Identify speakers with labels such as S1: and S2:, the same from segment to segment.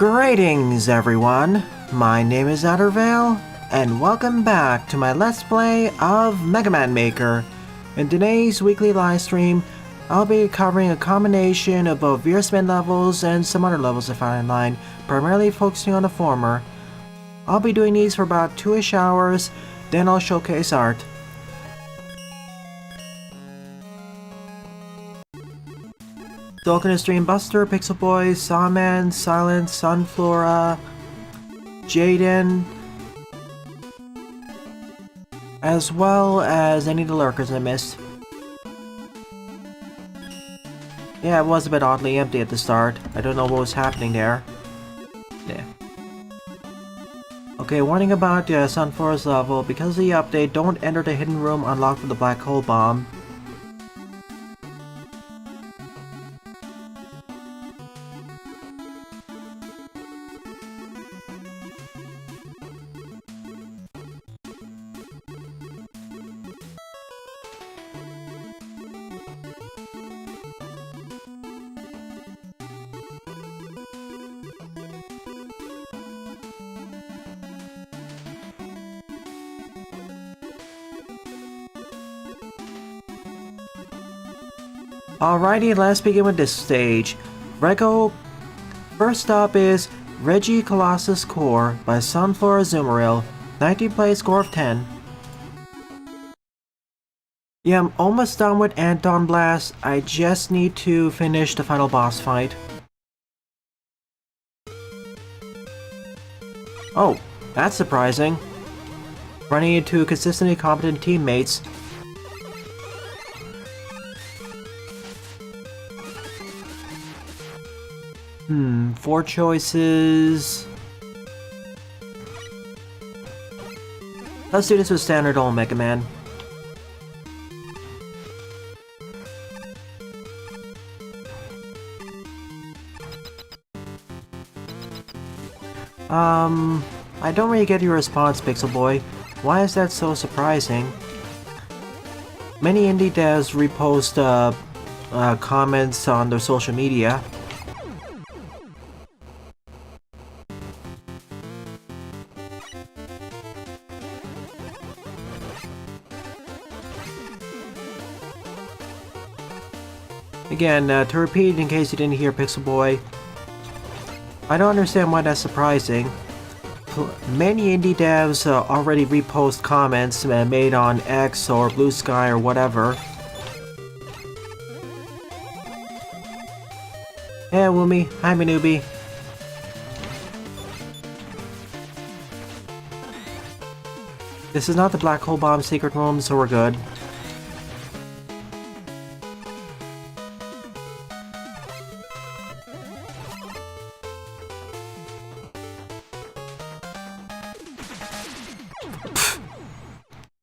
S1: Greetings everyone, my name is Outervale, and welcome back to my Let's Play of Mega Man Maker. In today's weekly live stream, I'll be covering a combination of both Veersman levels and some other levels I found online, primarily focusing on the former. I'll be doing these for about 2-ish hours, then I'll showcase art. Welcome to Stream Buster, Pixel Boy, Sawman, Silence, Sunflora, Jaden, as well as any of the lurkers I missed. Yeah, it was a bit oddly empty at the start. I don't know what was happening there. Yeah. Okay, warning about Sunflora's level. Because of the update, don't enter the hidden room unlocked with the black hole bomb. Alrighty, let's begin with this stage. First up is Reggie Colossus Core by Sunflora Zumaril, 19 play score of 10. Yeah, I'm almost done with Anton Blast, I just need to finish the final boss fight. Oh, that's surprising. Running into consistently competent teammates. Four choices. Let's do this with standard old Mega Man. I don't really get your response, Pixel Boy. Why is that so surprising? Many indie devs repost comments on their social media. Again, to repeat in case you didn't hear Pixel Boy, I don't understand why that's surprising. Many indie devs already repost comments made on X or Blue Sky or whatever. Hey Woomy, hi Manubi. This is not the Black Hole Bomb secret room, so we're good.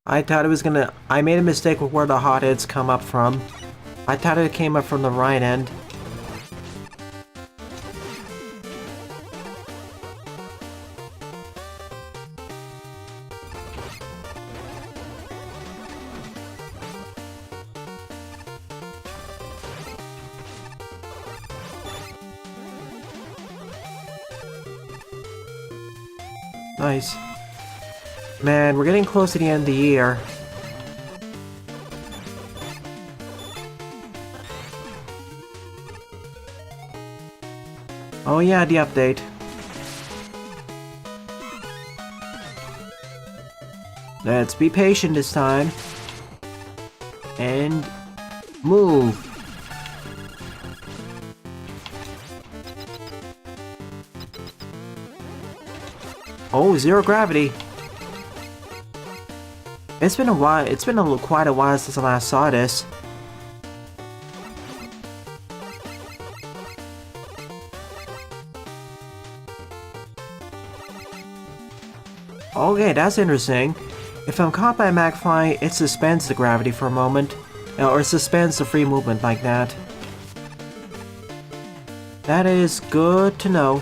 S1: I thought it was gonna... I made a mistake with where the hotheads come up from. I thought it came up from the right end. Nice. Man, we're getting close to the end of the year. Oh yeah, the update. Let's be patient this time. And move. Oh, zero gravity. It's been a while. It's been quite a while since I last saw this. Okay, that's interesting. If I'm caught by a McFly, it suspends the gravity for a moment, or suspends the free movement like that. That is good to know.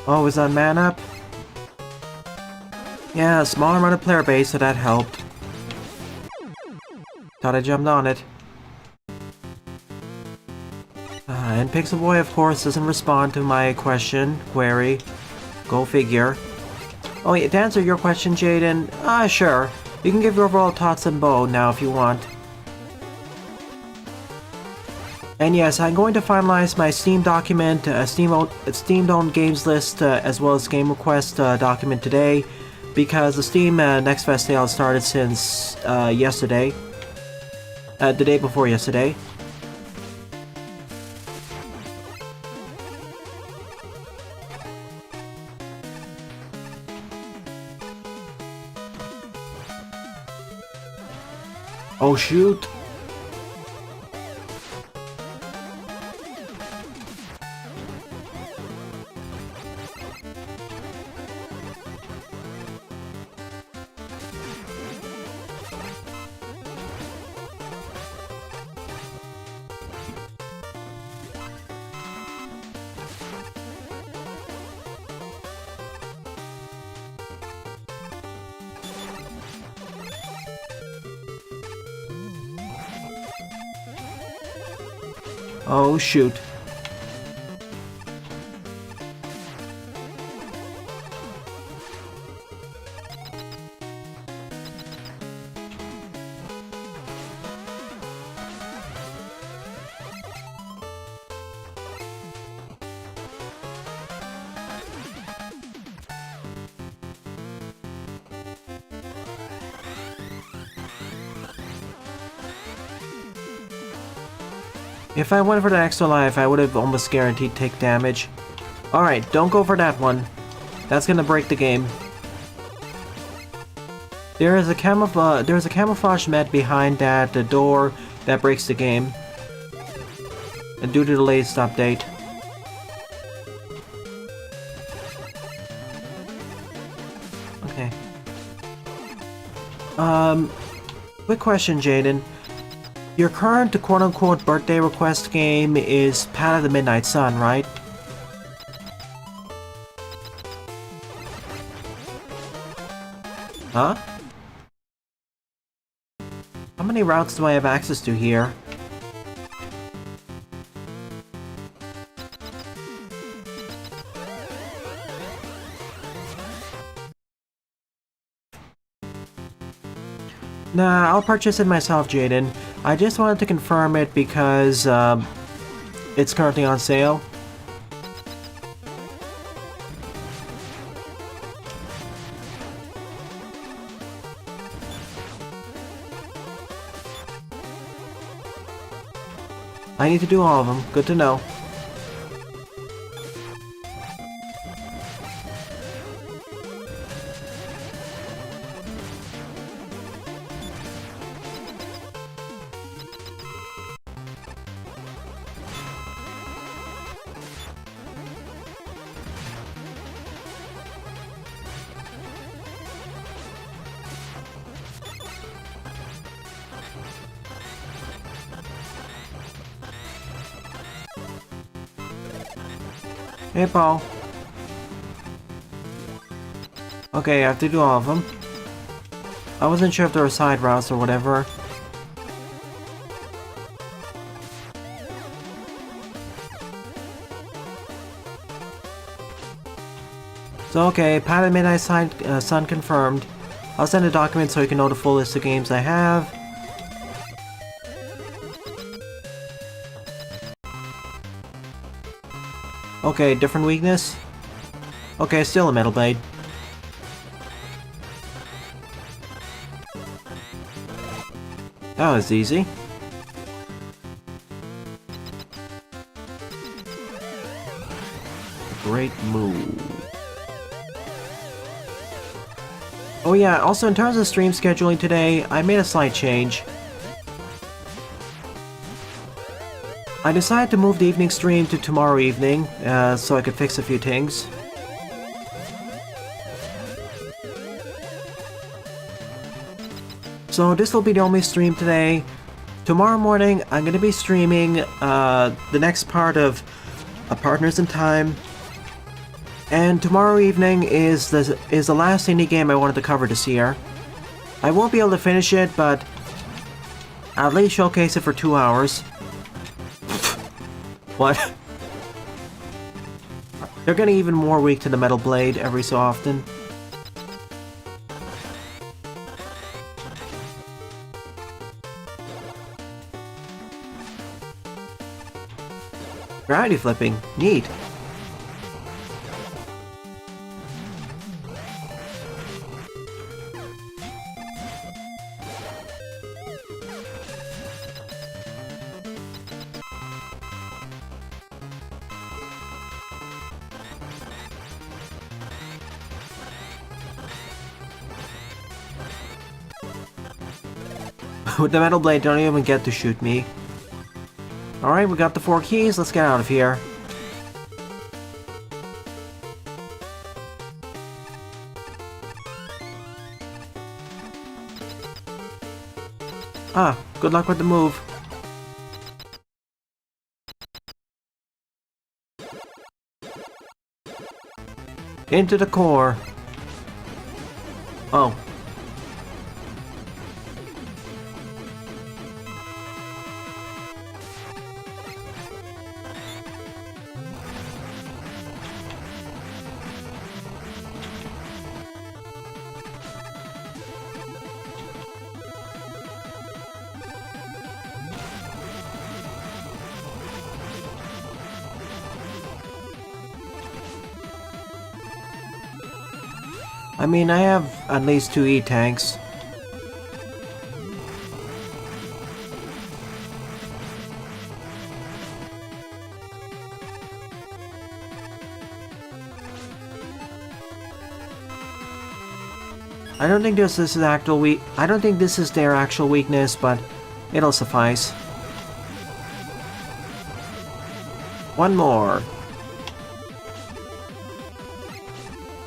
S1: Oh, was that man up? Yeah, a small amount of player base, so that helped. Thought I jumped on it. And Pixel Boy, of course, doesn't respond to my query. Go figure. Oh, yeah, to answer your question, Jaden, sure. You can give your overall thoughts on Bo now if you want. And yes, I'm going to finalize my Steam document, Steam-owned games list, as well as game request document today, because the Steam Next Fest sale started since yesterday. The day before yesterday. Oh shoot! Oh shoot. If I went for the extra life, I would have almost guaranteed take damage. Alright, don't go for that one. That's gonna break the game. There's a camouflage med behind the door that breaks the game. And due to the latest update. Okay. Quick question, Jaden. Your current quote-unquote birthday request game is Path of the Midnight Sun, right? Huh? How many routes do I have access to here? Nah, I'll purchase it myself, Jaden. I just wanted to confirm it because it's currently on sale. I need to do all of them. Good to know. Hey, Paul. Okay, I have to do all of them. I wasn't sure if there were side routes or whatever. So okay, Path of the Midnight Sun confirmed. I'll send a document so you can know the full list of games I have. Okay, different weakness. Okay, still a Metal Blade. That was easy. Great move. Oh yeah, also in terms of stream scheduling today, I made a slight change. I decided to move the evening stream to tomorrow evening, so I could fix a few things. So this will be the only stream today. Tomorrow morning, I'm gonna be streaming the next part of Partners in Time. And tomorrow evening is the last indie game I wanted to cover this year. I won't be able to finish it, but At least showcase it for 2 hours. What? They're getting even more weak to the metal blade every so often. Gravity flipping. Neat. With the metal blade, don't even get to shoot me. Alright, we got the 4 keys, let's get out of here. Ah, good luck with the move. Into the core. Oh. I mean, I have at least 2 E-tanks. I don't think this is I don't think this is their actual weakness, but it'll suffice. One more.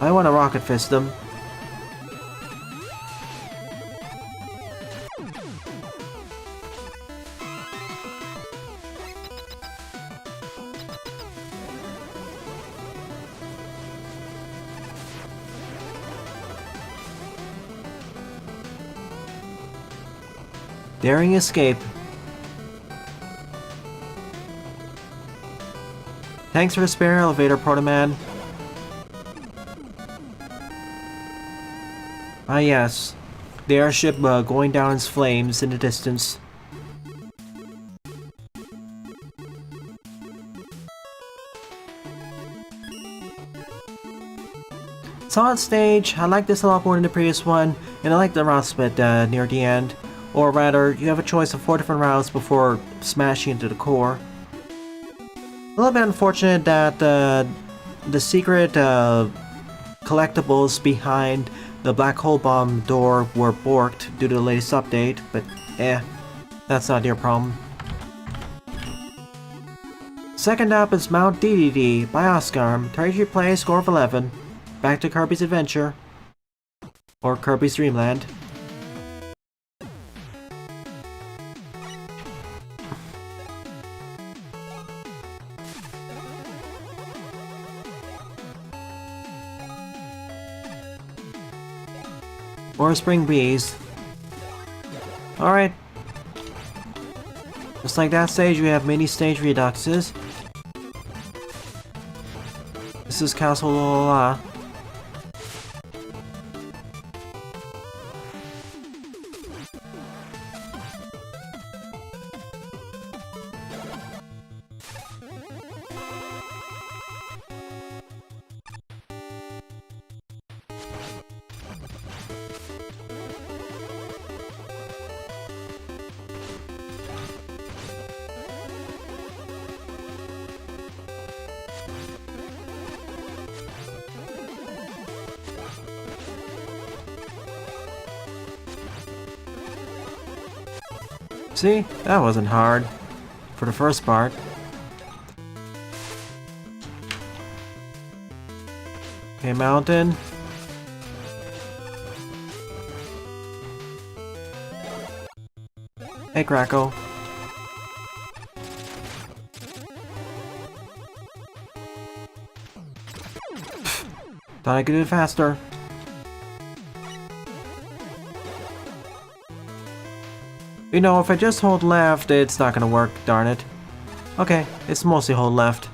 S1: I want to rocket fist them. Daring escape. Thanks for the spare elevator, Proto-Man. Ah yes, the airship going down in flames in the distance. Solid stage, I like this a lot more than the previous one, and I like the route split near the end. Or rather, you have a choice of 4 different routes before smashing into the core. A little bit unfortunate that the secret collectibles behind the black hole bomb door were borked due to the latest update, but that's not your problem. Second up is Mount DDD by Oscar. Target play score of 11. Back to Kirby's Adventure. Or Kirby's Dream Land. Or Spring Breeze. Alright. Just like that stage, we have mini stage reduxes. This is Castle Lola. See? That wasn't hard. For the first part. Okay, mountain. Hey, Krakow. Thought I could do it faster. You know, if I just hold left, it's not gonna work, darn it. Okay, it's mostly hold left.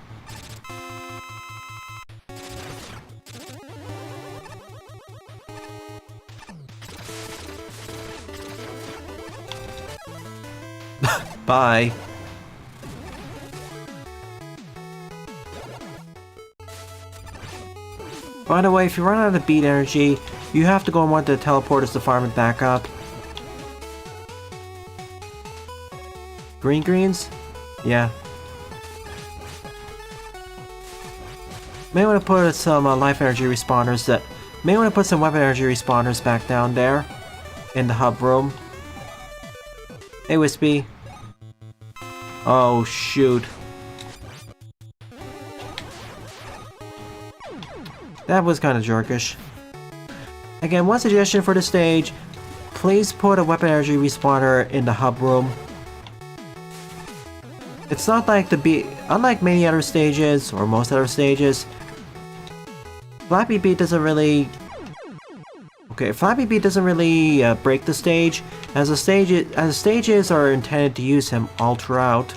S1: Bye. By the way, if you run out of beat energy, you have to go on one of the teleporters to farm it back up. Greens? Yeah. May want to put some life energy respawners may want to put some weapon energy respawners back down there in the hub room. Hey, Wispy. Oh, shoot. That was kind of jerkish. Again, one suggestion for the stage, please put a weapon energy respawner in the hub room. It's not like unlike many other stages, or most other stages, Flappy Beat doesn't really... Okay, Flappy Beat doesn't really break the stage, as the stages are intended to use him all throughout.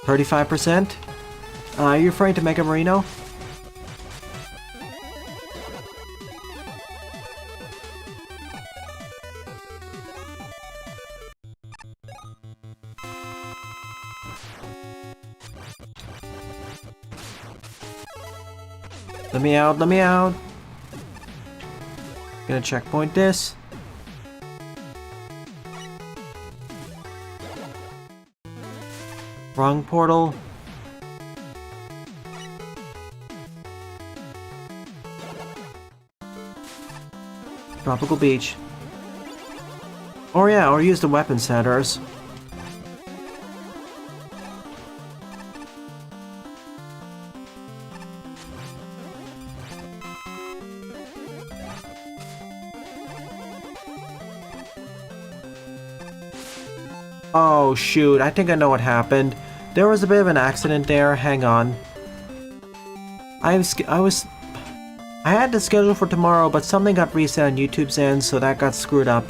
S1: %? Are you referring to Mega Marino? Let me out, let me out! Gonna checkpoint this. Wrong portal. Tropical Beach. Or yeah, or use the weapon centers. Oh shoot, I think I know what happened. There was a bit of an accident there, hang on. I had the schedule for tomorrow, but something got reset on YouTube's end, so that got screwed up.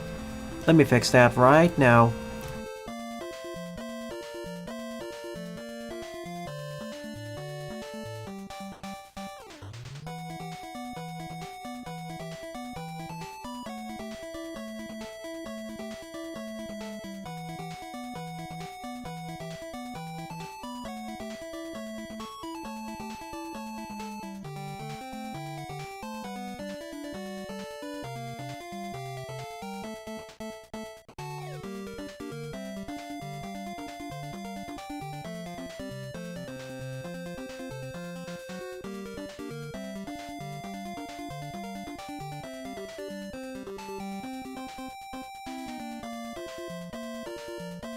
S1: Let me fix that right now.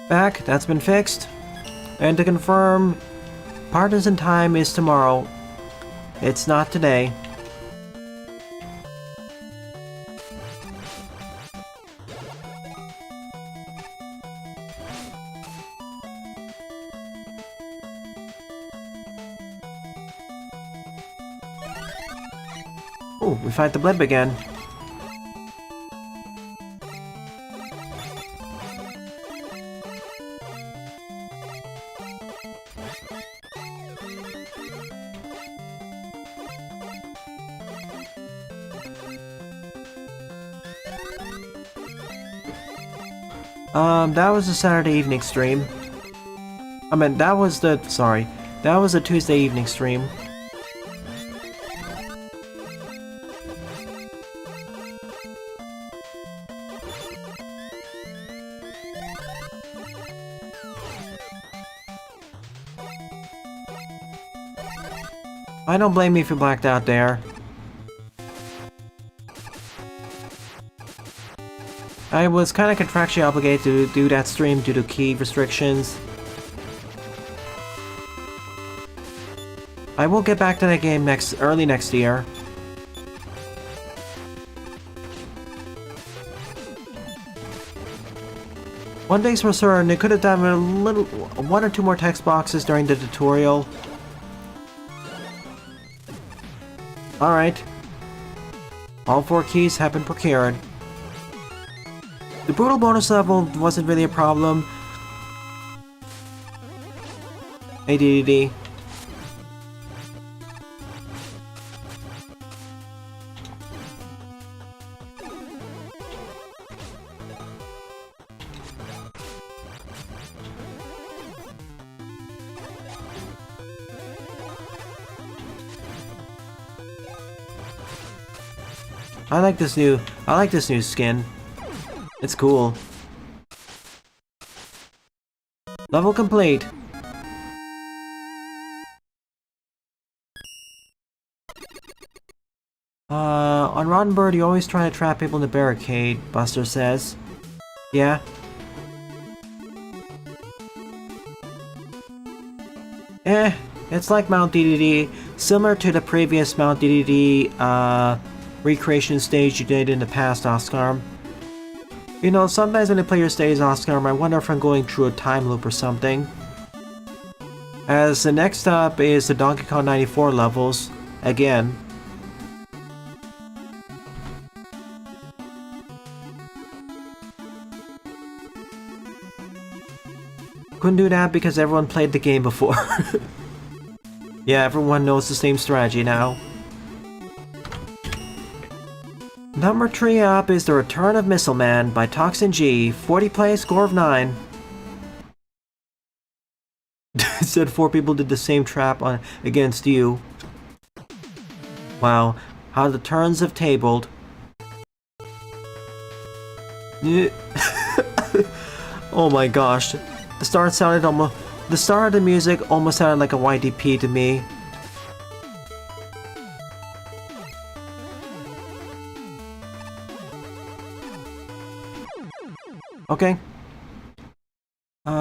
S1: Back, that's been fixed. And to confirm, Partisan time is tomorrow. It's not today. Oh, we fight the blip again. That was a Saturday evening stream. I mean, that was the Tuesday evening stream. I don't blame you if you blacked out there. I was kind of contractually obligated to do that stream due to key restrictions. I will get back to that game early next year. One thing's for certain, it could have done one or two more text boxes during the tutorial. Alright. All 4 keys have been procured. The brutal bonus level wasn't really a problem. Hey, DDD. I like this new skin. It's cool. Level complete. On Rotten Bird, you always try to trap people in the barricade, Buster says. Yeah? It's like Mount DDD, similar to the previous Mount DDD, recreation stage you did in the past, Oscar. You know, sometimes when I play your stage, Oscar, I wonder if I'm going through a time loop or something. As the next up is the Donkey Kong 94 levels, again. Couldn't do that because everyone played the game before. Yeah, everyone knows the same strategy now. Number 3 up is The Return of Missile Man by Toxin G. 40 play, score of 9. It said 4 people did the same trap against you. Wow, how the turns have tabled. Oh my gosh. The start of the music almost sounded like a YDP to me. Okay. You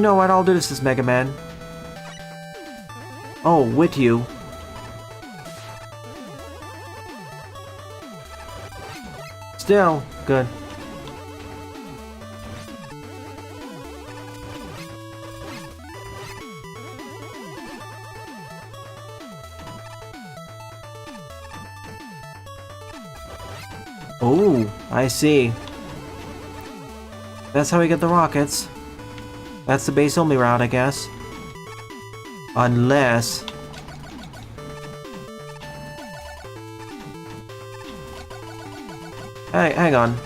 S1: know what? I'll do this as Mega Man. Oh, with you. Still, good. Oh, I see. That's how we get the rockets. That's the base only route, I guess. Unless... Hey, hang on.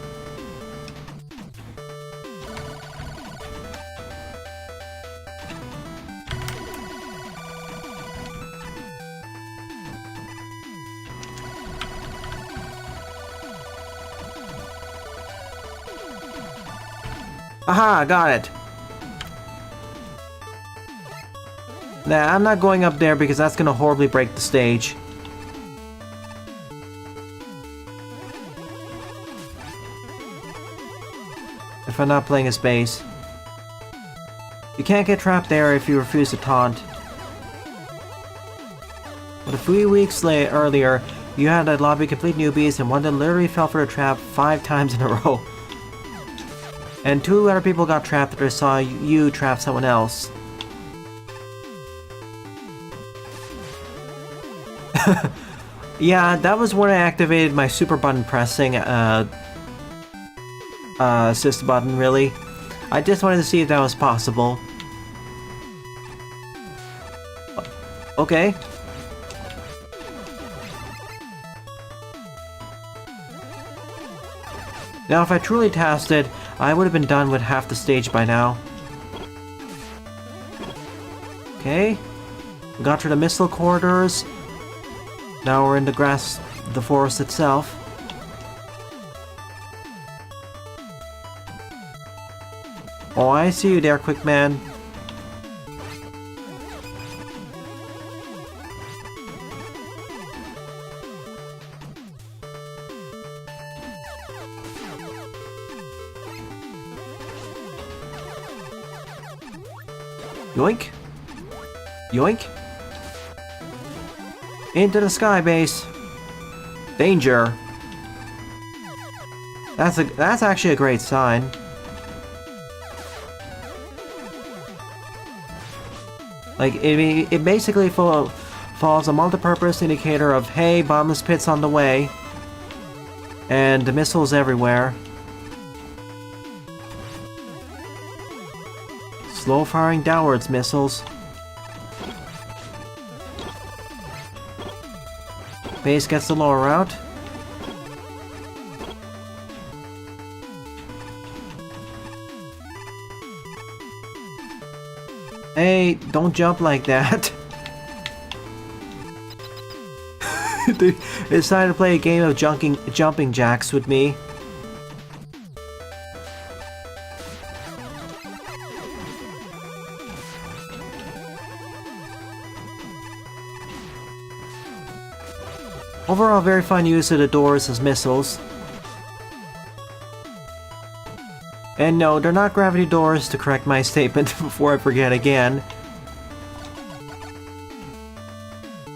S1: Aha, got it. Nah, I'm not going up there because that's gonna horribly break the stage. If I'm not playing as base. You can't get trapped there if you refuse to taunt. But a few weeks earlier, you had a lobby complete newbies and one that literally fell for a trap 5 times in a row. And 2 other people got trapped after they saw you trap someone else. Yeah, that was when I activated my super button pressing assist button, really. I just wanted to see if that was possible. Okay. Now, if I truly tasted, I would have been done with half the stage by now. Okay. We got through the missile corridors. Now we're in the forest itself. Oh, I see you there, quick man. Yoink. Yoink. Into the sky base. Danger. That's actually a great sign. Like, it basically falls a multi-purpose indicator of, hey, bottomless pit's on the way. And the missiles everywhere. Slow firing downwards missiles. Base gets the lower route. Hey, don't jump like that. They decided to play a game of jumping jacks with me. Overall, very fun use of the doors as missiles. And no, they're not gravity doors, to correct my statement before I forget again.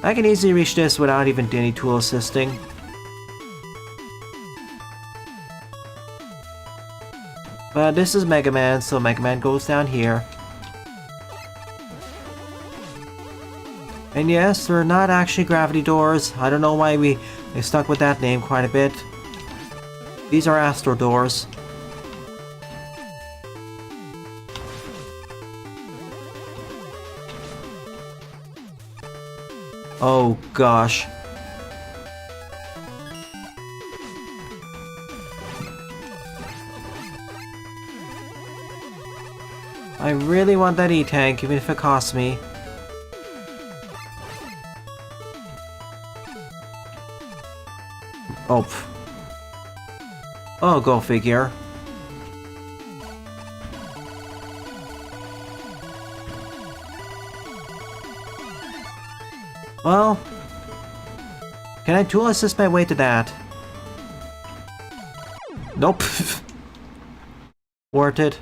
S1: I can easily reach this without even any tool assisting. But this is Mega Man, so Mega Man goes down here. And yes, they're not actually gravity doors. I don't know why we stuck with that name quite a bit. These are Astro doors. Oh gosh. I really want that E-Tank, even if it costs me. Oh. Oh, go figure. Well, can I tool assist my way to that? Nope. Worth it.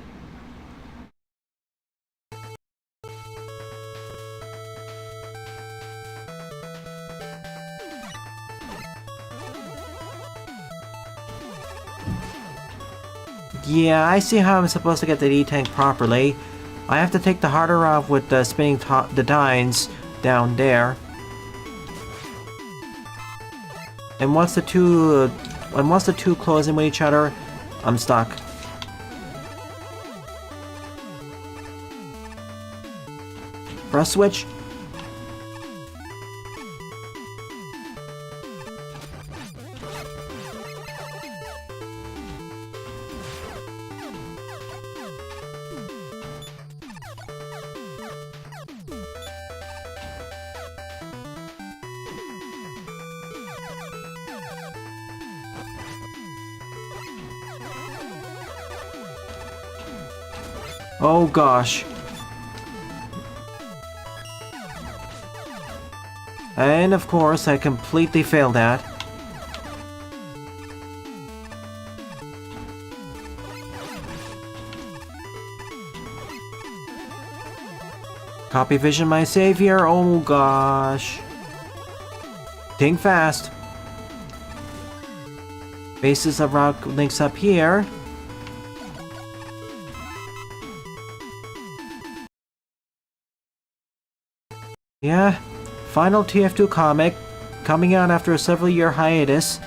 S1: Yeah, I see how I'm supposed to get the E-Tank properly. I have to take the harder route with the spinning the dines down there. And once the two close in with each other, I'm stuck. Press switch. Oh gosh. And of course, I completely failed that. Copy vision my savior, oh gosh. Think fast. Bases of route links up here. Yeah, final TF2 comic, coming out after a several-year hiatus.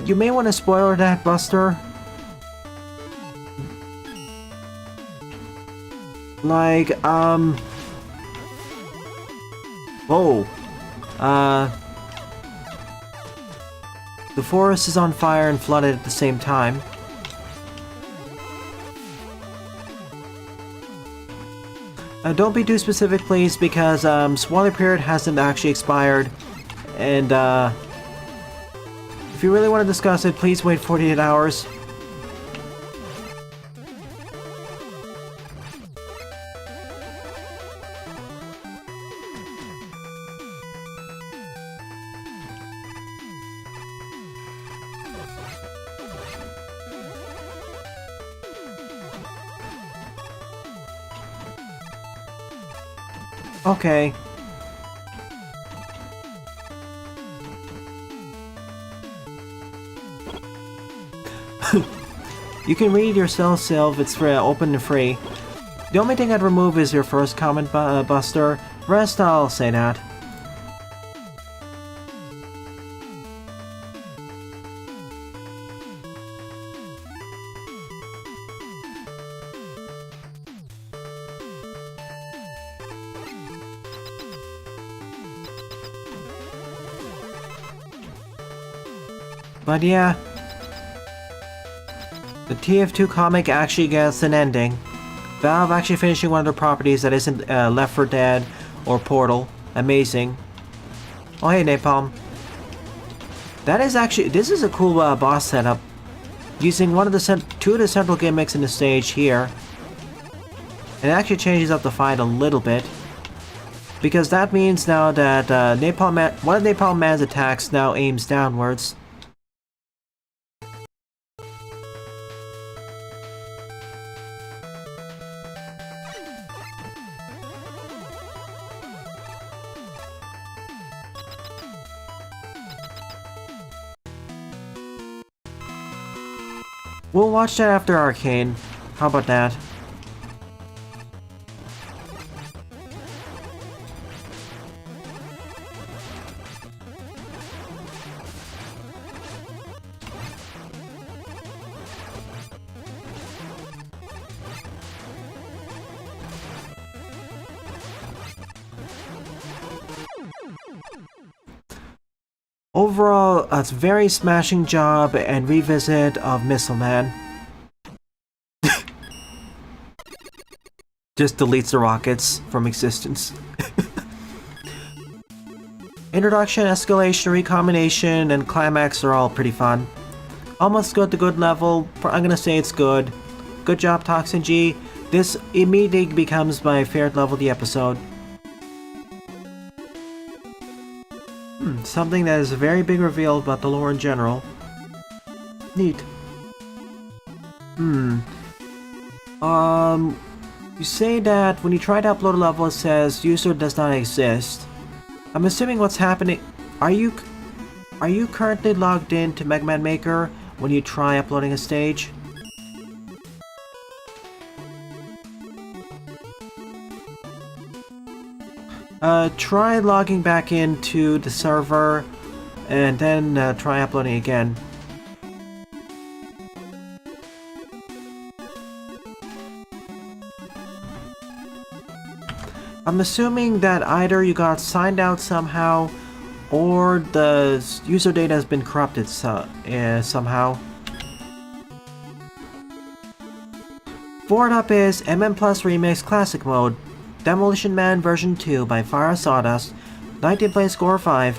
S1: You may want to spoil that, Buster. Like, whoa. The forest is on fire and flooded at the same time. Don't be too specific, please, because spoiler period hasn't actually expired, and if you really want to discuss it, please wait 48 hours. Okay. You can read yourself, it's open and free. The only thing I'd remove is your first comment, Buster. Rest, I'll say that. But yeah, the TF2 comic actually gets an ending. Valve actually finishing one of their properties that isn't Left 4 Dead or Portal. Amazing. Oh hey Napalm. That is actually, this is a cool boss setup. Using one of the two of the central gimmicks in the stage here. It actually changes up the fight a little bit. Because that means now that one of Napalm Man's attacks now aims downwards. We'll watch that after Arcane. How about that? Overall, a very smashing job and revisit of Missile Man. Just deletes the rockets from existence. Introduction, escalation, recombination, and climax are all pretty fun. Almost good to good level. I'm gonna say it's good. Good job, Toxin G. This immediately becomes my favorite level of the episode. Something that is a very big reveal about the lore in general. Neat. You say that when you try to upload a level it says user does not exist. I'm assuming what's happening... Are you currently logged in to Mega Man Maker when you try uploading a stage? Try logging back into the server and then try uploading again. I'm assuming that either you got signed out somehow or the user data has been corrupted somehow. Forward up is MM Plus Remix Classic Mode. Demolition Man version 2 by Fire Sawdust. 19 play score 5.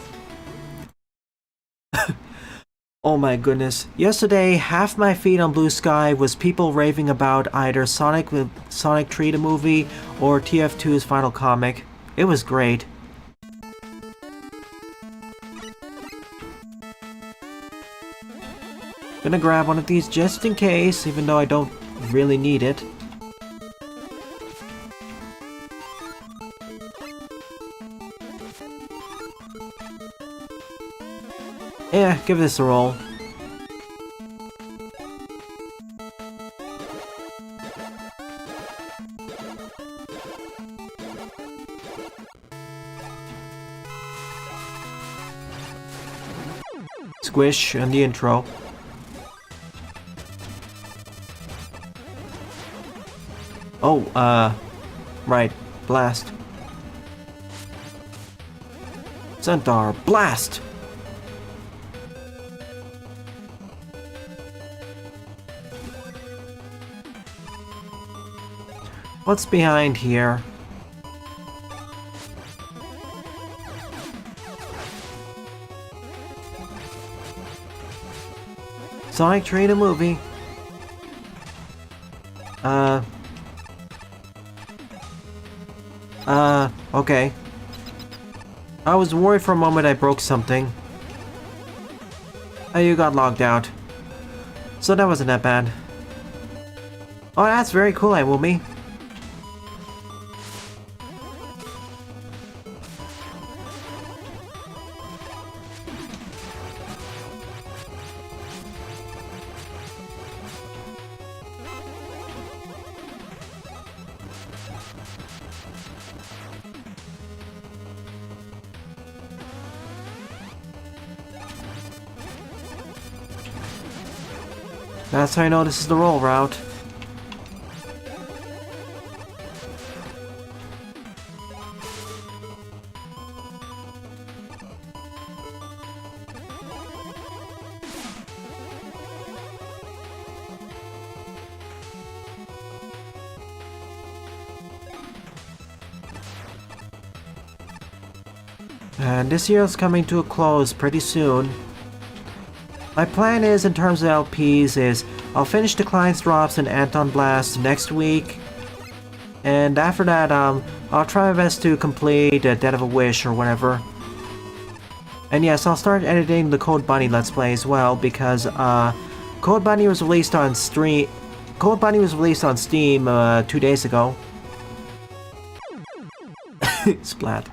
S1: Oh my goodness. Yesterday, half my feed on Blue Sky was people raving about either Sonic 3 the movie or TF2's final comic. It was great. Gonna grab one of these just in case, even though I don't really need it. Yeah, give this a roll. Squish and the intro. Oh, right. Blast. Centaur, blast! What's behind here? Sonic 3 the movie. Okay. I was worried for a moment I broke something. Oh, you got logged out. So that wasn't that bad. Oh, that's very cool, Iwumi. That's how I know this is the roll route. And this year is coming to a close pretty soon. My plan is, in terms of LPs, is I'll finish the Client's Drops and Anton Blast next week. And after that, I'll try my best to complete Dead of a Wish or whatever. And yes, I'll start editing the Code Bunny Let's Play as well, because Code Bunny was released on Steam 2 days ago. Splat.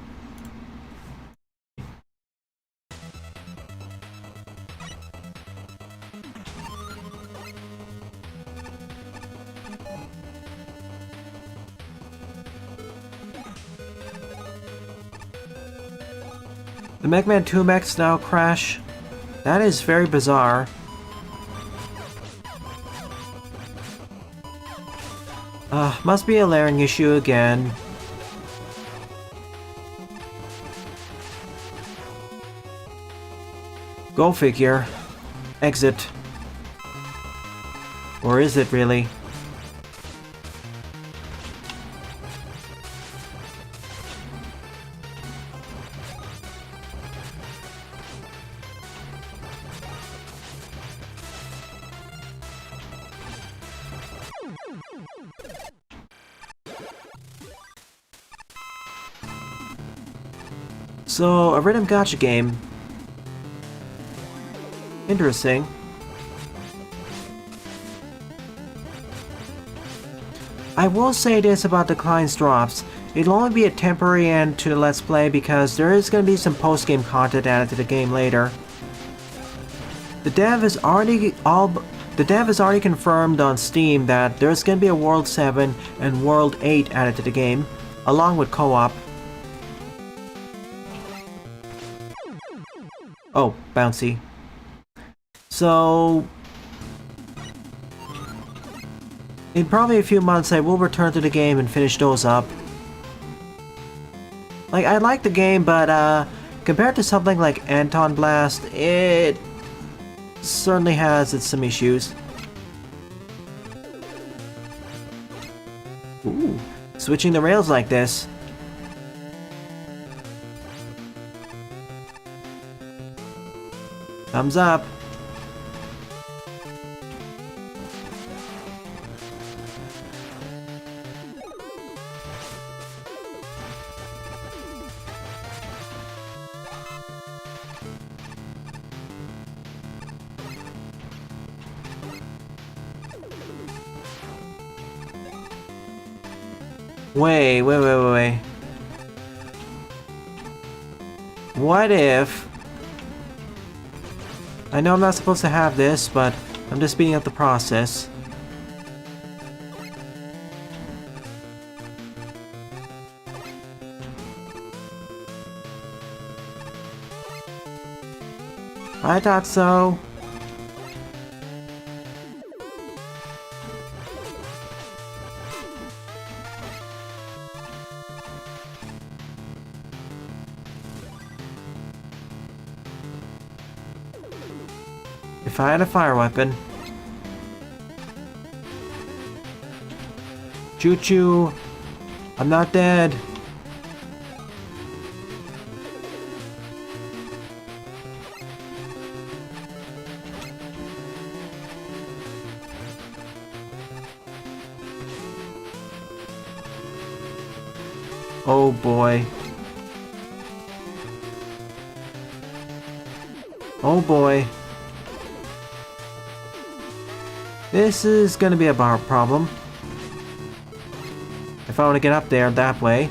S1: The Mega Man 2 mechs now crash. That is very bizarre. Must be a layering issue again. Go figure. Exit. Or is it really? So, a rhythm gacha game. Interesting. I will say this about the Client's Drops. It'll only be a temporary end to the Let's Play because there is going to be some post-game content added to the game later. The dev has already confirmed on Steam that there's going to be a World 7 and World 8 added to the game, along with co-op. Oh, bouncy. So, in probably a few months I will return to the game and finish those up. Like, I like the game, but compared to something like Anton Blast, it certainly has some issues. Ooh, switching the rails like this. Thumbs up. Wait. What if... I know I'm not supposed to have this, but I'm just speeding up the process. I thought so. If I had a fire weapon. Choo-choo. I'm not dead. Oh boy. Oh boy. This is gonna be a problem if I want to get up there that way.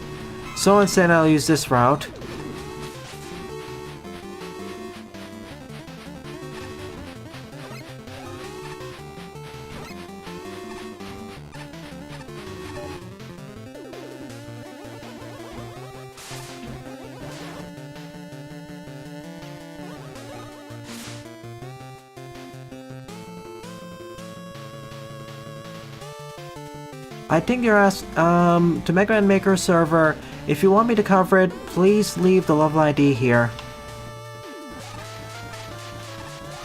S1: So instead I'll use this route. I think you're asked, to Mega Man Maker server, if you want me to cover it, please leave the level ID here.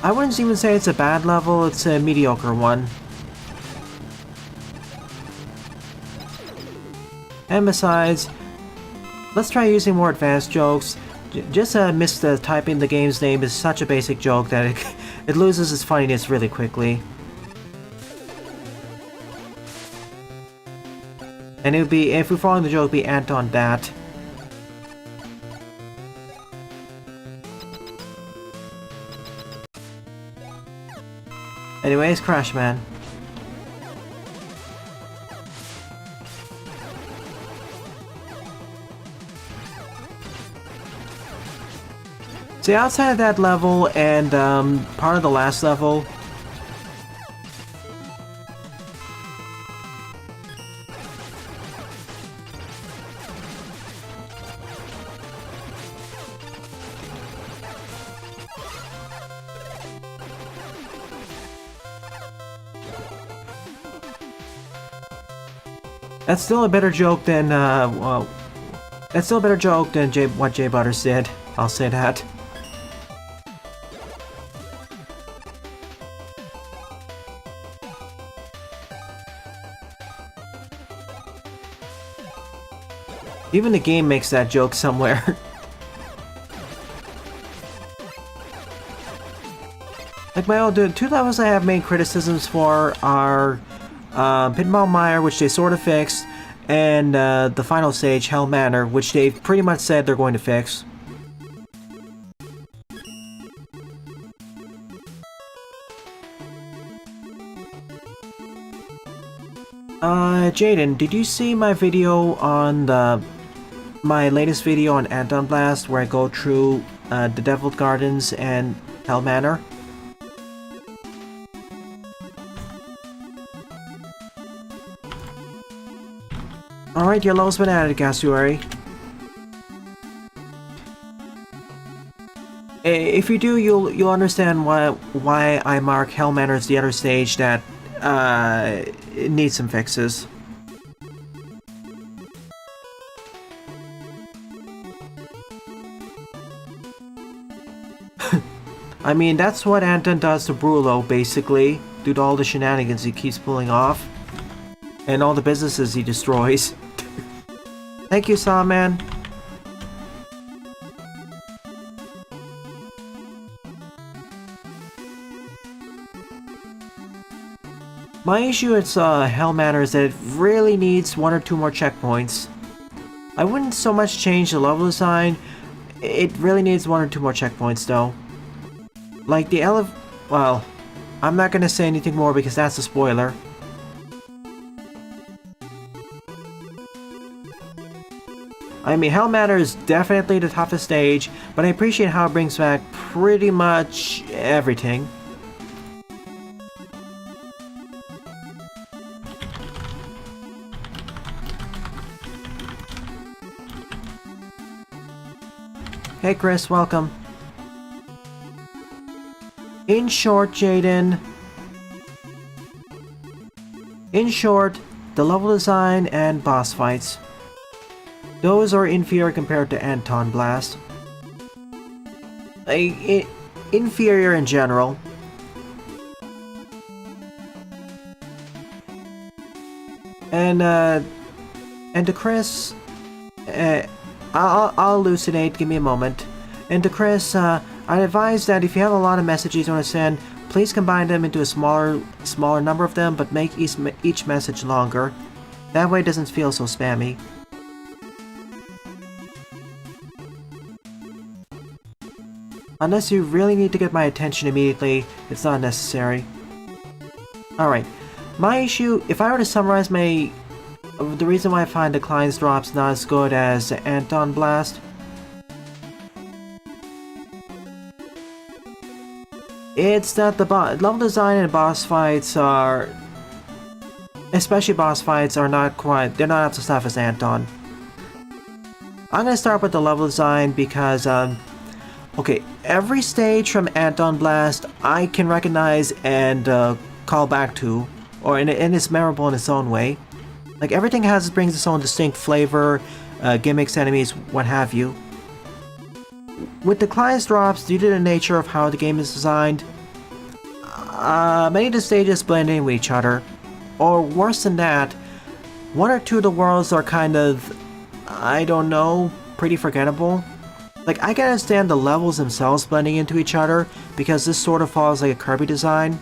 S1: I wouldn't even say it's a bad level, it's a mediocre one. And besides, let's try using more advanced jokes. Just typing the game's name is such a basic joke that it loses its funniness really quickly. And it would be, if we're following the joke, it would be Anton Dat. Anyways, Crash Man. See, outside of that level and part of the last level, that's still a better joke than well, that's still a better joke than what Jay Butters did. I'll say that. Even the game makes that joke somewhere. Like the two levels I have made criticisms for are Pinball Mire, which they sort of fixed, and the final stage, Hell Manor, which they've pretty much said they're going to fix. Jaden, did you see my video on my latest video on Anton Blast, where I go through the Deviled Gardens and Hell Manor? Alright, your low's been added, Casuary. If you do, you'll understand why I mark Hell Manor as the other stage that it needs some fixes. I mean, that's what Anton does to Brulo, basically, due to all the shenanigans he keeps pulling off, and all the businesses he destroys. Thank you, Sawman. My issue with Hell Manor is that it really needs one or two more checkpoints. I wouldn't so much change the level design, it really needs one or two more checkpoints though. Like the well, I'm not gonna say anything more because that's a spoiler. I mean, Hell Manor is definitely the toughest stage, but I appreciate how it brings back pretty much everything. Hey Chris, welcome. In short, Jaden. In short, the level design and boss fights. Those are inferior compared to Anton Blast. Inferior in general. And to Chris, I'll elucidate, give me a moment. And to Chris, I'd advise that if you have a lot of messages you want to send, please combine them into a smaller number of them, but make each message longer. That way it doesn't feel so spammy. Unless you really need to get my attention immediately, it's not necessary. Alright, my issue, if I were to summarize the reason why I find Decline's drops not as good as Anton Blast, it's that the level design and boss fights are, especially boss fights, are not quite, they're not up to snuff as Anton. I'm gonna start with the level design because, okay, every stage from Anton Blast I can recognize and call back to, and it's memorable in its own way. Like, everything brings its own distinct flavor, gimmicks, enemies, what have you. With the client's drops, due to the nature of how the game is designed, many of the stages blend in with each other. Or worse than that, one or two of the worlds are kind of, I don't know, pretty forgettable. Like, I can understand the levels themselves blending into each other, because this sort of follows like a Kirby design,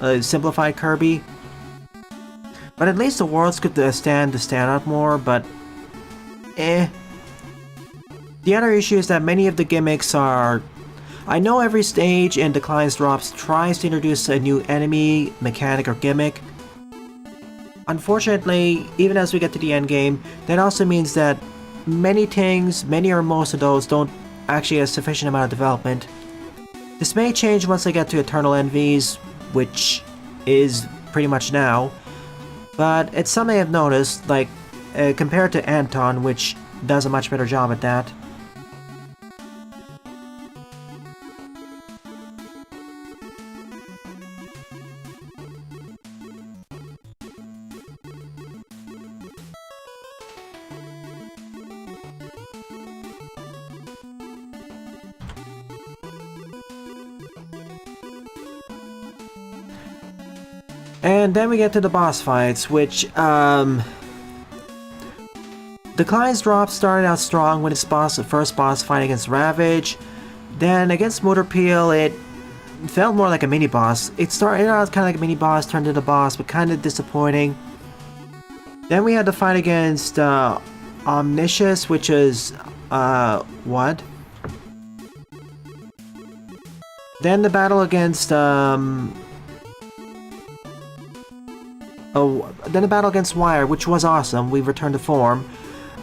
S1: a simplified Kirby. But at least the worlds could stand out more, but eh. The other issue is that many of the gimmicks are... I know every stage in the client's drops tries to introduce a new enemy, mechanic, or gimmick. Unfortunately, even as we get to the end game, that also means that many or most of those don't actually have sufficient amount of development. This may change once I get to Eternal Envies, which is pretty much now, but it's something I've noticed, like, compared to Anton, which does a much better job at that. And then we get to the boss fights, which, the client's drop started out strong with its first boss fight against Ravage. Then against Motorpeel, it felt more like a mini-boss. It started out kind of like a mini-boss, turned into a boss, but kind of disappointing. Then we had the fight against, Omniscience, which is, what? Then the battle against, then a battle against Wire, which was awesome. We returned to form.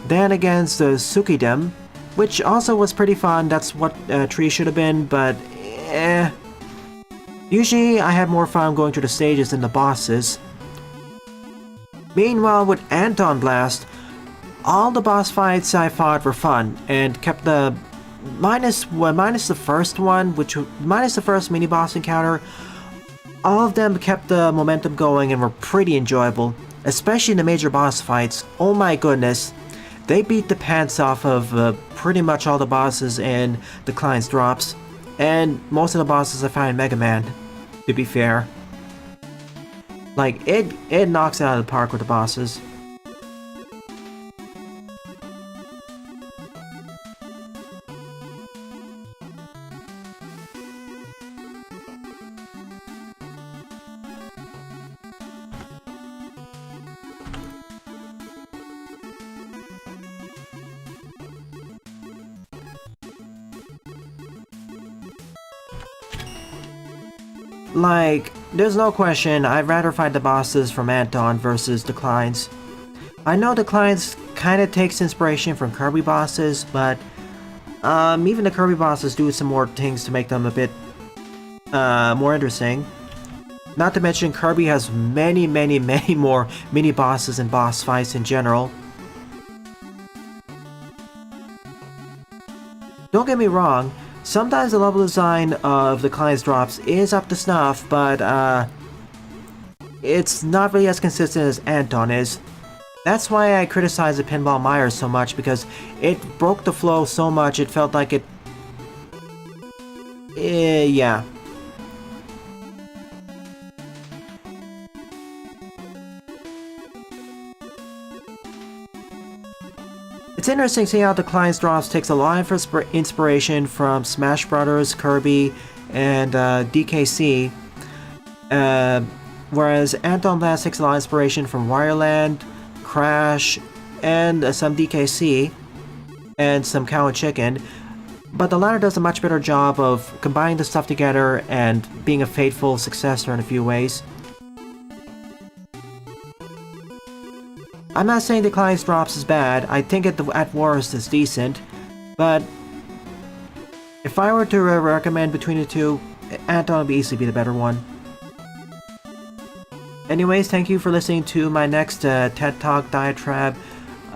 S1: Then against Sukidem, which also was pretty fun. That's what Tree should have been, but eh. Usually I have more fun going through the stages than the bosses. Meanwhile, with Anton Blast, all the boss fights I fought were fun and kept the minus the first one, minus the first mini boss encounter. All of them kept the momentum going and were pretty enjoyable, especially the major boss fights. Oh my goodness, they beat the pants off of pretty much all the bosses in the client's drops, and most of the bosses I found in Mega Man, to be fair. Like, it knocks it out of the park with the bosses. Like, there's no question, I'd rather fight the bosses from Anton versus the clients. I know the clients kinda takes inspiration from Kirby bosses, but even the Kirby bosses do some more things to make them a bit more interesting. Not to mention, Kirby has many more mini bosses and boss fights in general. Don't get me wrong, sometimes the level design of the client's drops is up to snuff, but it's not really as consistent as Anton is. That's why I criticize the Pinball Myers so much, because it broke the flow so much it felt like it... yeah. It's interesting seeing how the client's drops takes a lot of inspiration from Smash Brothers, Kirby, and DKC, whereas Anton Blast takes a lot of inspiration from Wireland, Crash, and some DKC, and some Cow and Chicken, but the latter does a much better job of combining the stuff together and being a faithful successor in a few ways. I'm not saying the client's drops is bad, I think at worst it's decent, but if I were to recommend between the two, Anton would easily be the better one. Anyways, thank you for listening to my next TED Talk diatribe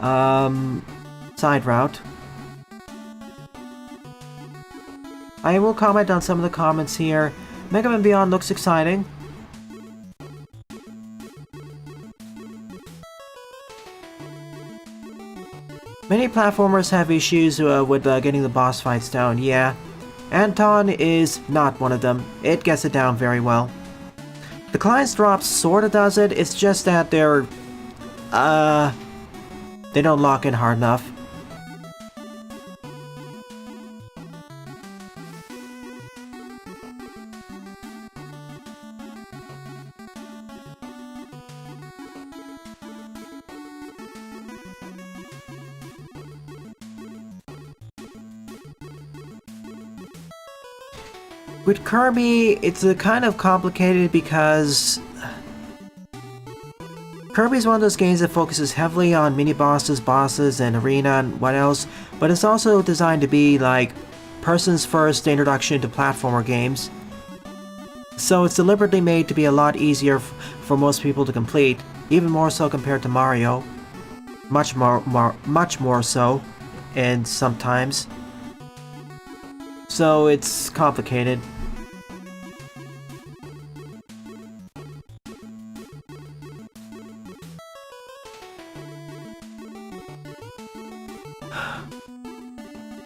S1: side route. I will comment on some of the comments here. Mega Man Beyond looks exciting. Many platformers have issues with getting the boss fights down, yeah. Anton is not one of them. It gets it down very well. The Client's Drop sorta does it, it's just that they don't lock in hard enough. With Kirby, it's kind of complicated because Kirby's one of those games that focuses heavily on mini-bosses, bosses, and arena and what else, but it's also designed to be like person's first introduction to platformer games. So it's deliberately made to be a lot easier for most people to complete, even more so compared to Mario. Much more so, and sometimes. So it's complicated.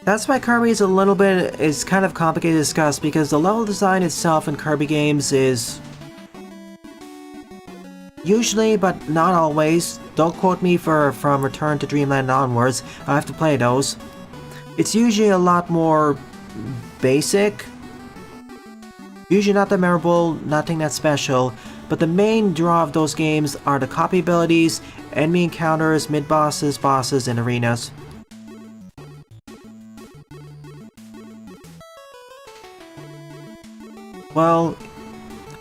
S1: That's why Kirby is kind of complicated to discuss, because the level design itself in Kirby games is usually, but not always, don't quote me from Return to Dreamland onwards, I have to play those. It's usually a lot more basic, usually not that memorable, nothing that special, but the main draw of those games are the copy abilities, enemy encounters, mid-bosses, bosses, and arenas. Well,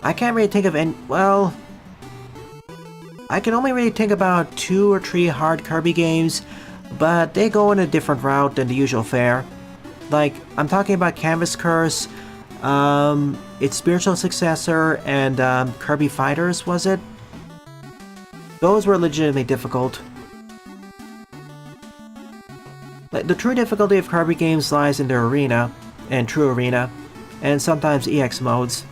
S1: I can't really think of any. Well, I can only really think about 2 or 3 hard Kirby games, but they go in a different route than the usual fare. Like, I'm talking about Canvas Curse, its spiritual successor, and Kirby Fighters, was it? Those were legitimately difficult. Like, the true difficulty of Kirby games lies in their arena, and true arena, and sometimes EX modes.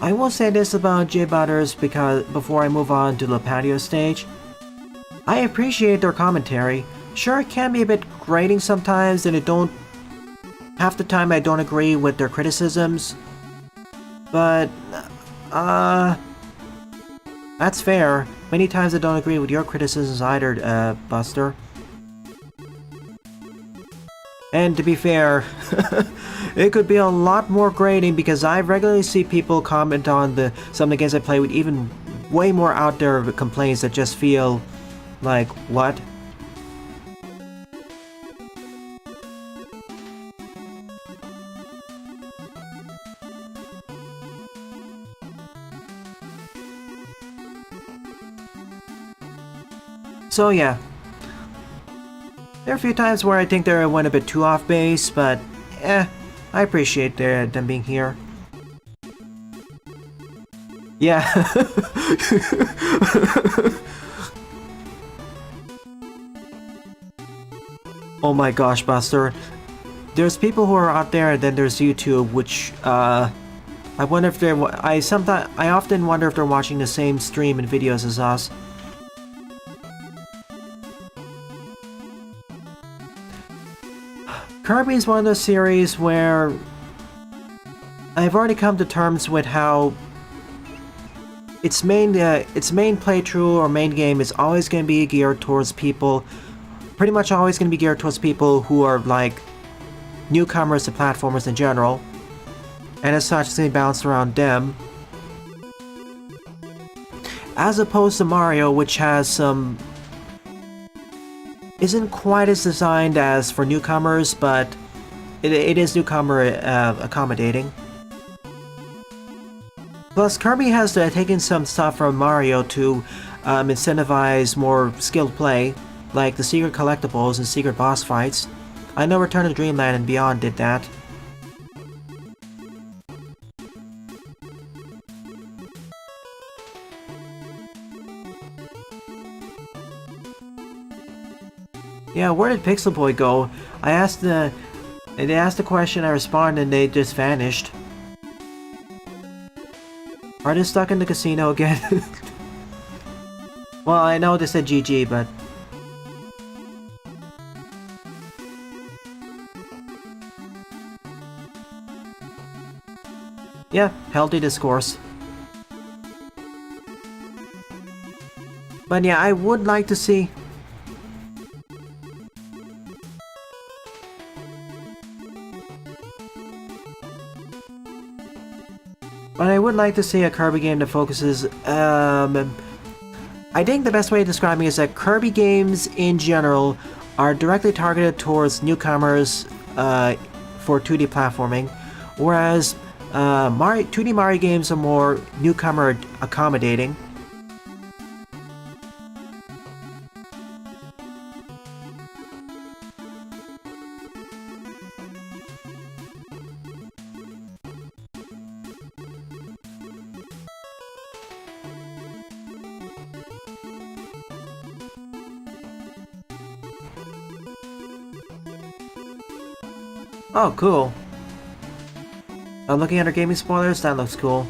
S1: I will say this about J Butters before I move on to the patio stage. I appreciate their commentary. Sure, it can be a bit grating sometimes, and half the time I don't agree with their criticisms, but, that's fair. Many times I don't agree with your criticisms either, Buster. And to be fair, it could be a lot more grating because I regularly see people comment on some of the games I play with even way more out there complaints that just feel like, what? So yeah, there are a few times where I think they went a bit too off base, but I appreciate them being here. Yeah. Oh my gosh, Buster. There's people who are out there, and then there's YouTube, which I wonder if I often wonder if they're watching the same stream and videos as us. Kirby is one of those series where I've already come to terms with how its main playthrough or main game is always going to be geared towards people, pretty much always going to be geared towards people who are like newcomers to platformers in general, and as such it's going to be balanced around them. As opposed to Mario, which has isn't quite as designed as for newcomers, but it is newcomer accommodating. Plus, Kirby has taken some stuff from Mario to incentivize more skilled play, like the secret collectibles and secret boss fights. I know Return to Dreamland and Beyond did that. Yeah, where did Pixel Boy go? They asked the question, I responded, and they just vanished. Are they stuck in the casino again? Well, I know they said GG, but... yeah, healthy discourse. But yeah, I would like to see... but I would like to see a Kirby game that focuses, I think the best way of describing it is that Kirby games in general are directly targeted towards newcomers for 2D platforming, whereas 2D Mario games are more newcomer accommodating. Oh, cool. Looking at our gaming spoilers, that looks cool.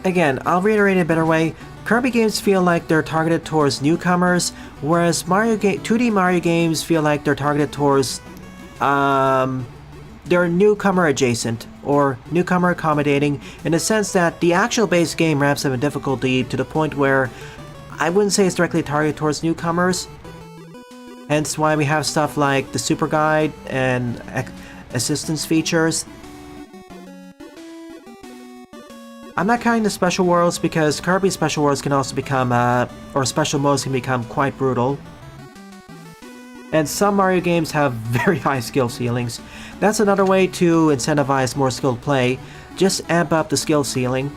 S1: Again, I'll reiterate in a better way. Kirby games feel like they're targeted towards newcomers, whereas 2D Mario games feel like they're targeted towards... they're newcomer adjacent, or newcomer accommodating, in the sense that the actual base game ramps up in difficulty to the point where I wouldn't say it's directly targeted towards newcomers. Hence why we have stuff like the Super Guide and assistance features. I'm not counting the special worlds because Kirby special worlds can also become, or special modes can become quite brutal. And some Mario games have very high skill ceilings. That's another way to incentivize more skilled play. Just amp up the skill ceiling.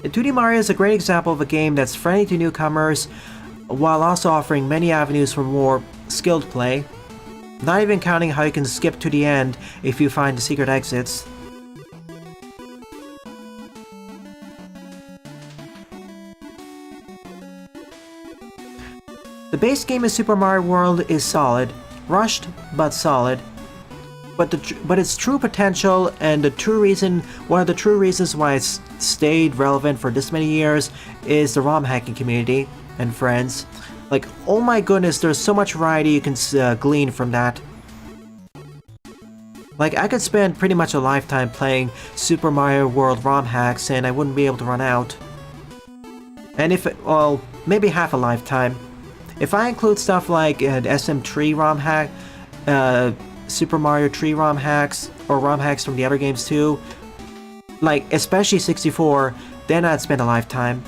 S1: 2D Mario is a great example of a game that's friendly to newcomers, while also offering many avenues for more skilled play. Not even counting how you can skip to the end if you find the secret exits. The base game of Super Mario World is solid, rushed but solid. But its true potential and one of the true reasons why it's stayed relevant for this many years is the ROM hacking community and friends. Like, oh my goodness, there's so much variety you can glean from that. Like, I could spend pretty much a lifetime playing Super Mario World ROM hacks and I wouldn't be able to run out. And well, maybe half a lifetime. If I include stuff like SM Tree ROM hack, Super Mario Tree ROM hacks, or ROM hacks from the other games too, like especially 64, then I'd spend a lifetime.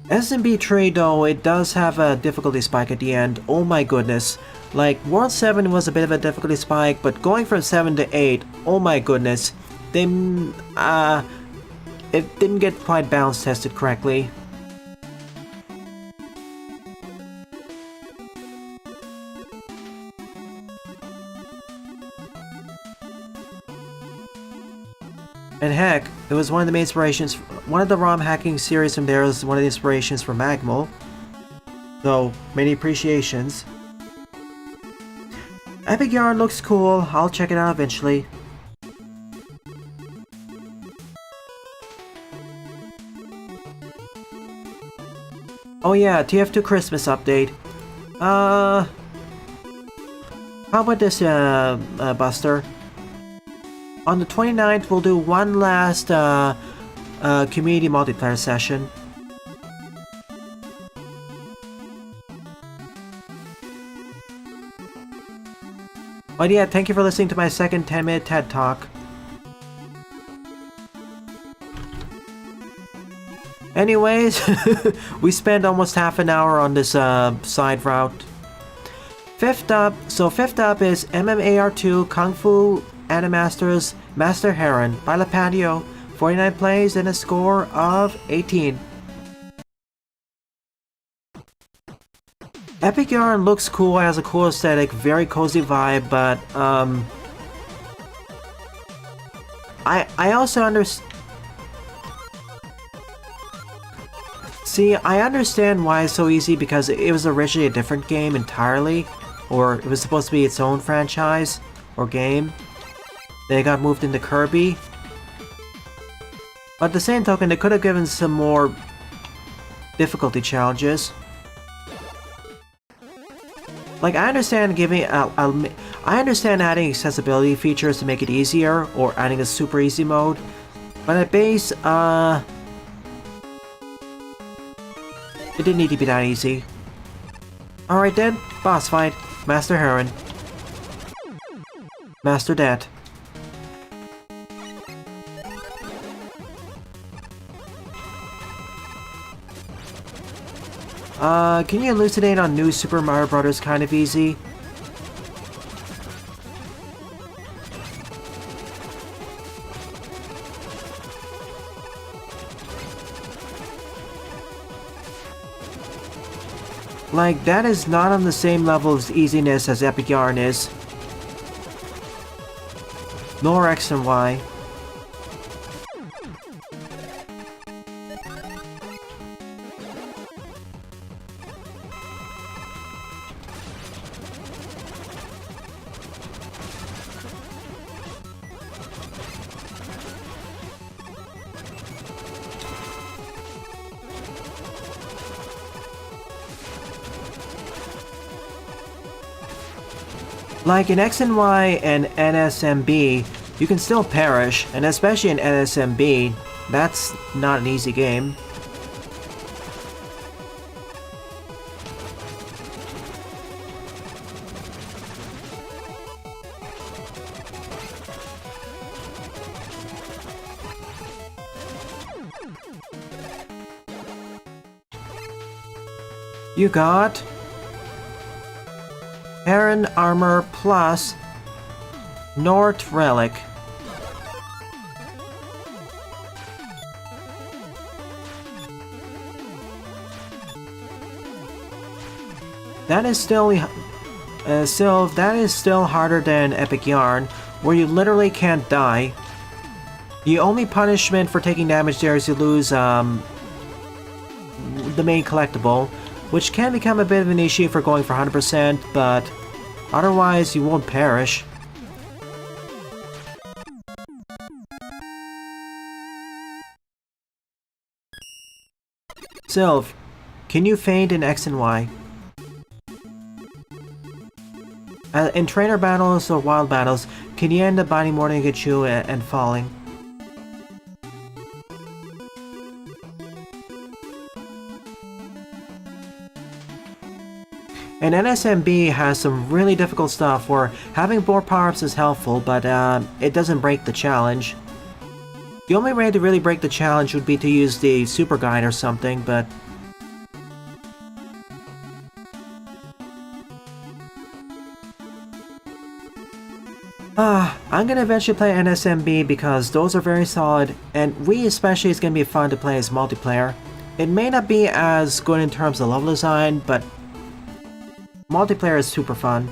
S1: SMB Tree though, it does have a difficulty spike at the end. Oh my goodness. Like, World 7 was a bit of a difficulty spike, but going from 7 to 8, oh my goodness. It didn't get quite balance tested correctly. And heck, it was one of the main inspirations, one of the ROM hacking series from there is one of the inspirations for Magmal. So, many appreciations. Epic Yarn looks cool, I'll check it out eventually. Oh yeah, TF2 Christmas update. How about this, Buster? On the 29th, we'll do one last community multiplayer session. But yeah, thank you for listening to my second 10-minute TED Talk. Anyways, we spent almost half an hour on this side route. Fifth up is MMAR2 Kung Fu Animasters Master Heron by Lapatio 49 plays and a score of 18. Epic Yarn looks cool, has a cool aesthetic, very cozy vibe, but I also understand. See, I understand why it's so easy because it was originally a different game entirely, or it was supposed to be its own franchise or game. Then it got moved into Kirby. But at the same token, they could have given some more difficulty challenges. Like, I understand I understand adding accessibility features to make it easier, or adding a super easy mode, but at base, it didn't need to be that easy. Alright then, boss fight. Master Heron. Master Det. Can you elucidate on New Super Mario Bros. Kind of easy? Like, that is not on the same level of easiness as Epic Yarn is. Nor X and Y. Like in X and Y and NSMB, you can still perish, and especially in NSMB, that's not an easy game. You got Heron Armor plus Nort Relic. That is still harder than Epic Yarn, where you literally can't die. The only punishment for taking damage there is you lose the main collectible, which can become a bit of an issue for going for 100%, but otherwise you won't perish. Sylv, can you faint in X and Y? In trainer battles or wild battles, can you end up biting more than you can chew and falling? And NSMB has some really difficult stuff where having more power-ups is helpful, but it doesn't break the challenge. The only way to really break the challenge would be to use the Super Guide or something, but... I'm gonna eventually play NSMB because those are very solid, and Wii especially is gonna be fun to play as multiplayer. It may not be as good in terms of level design, but multiplayer is super fun.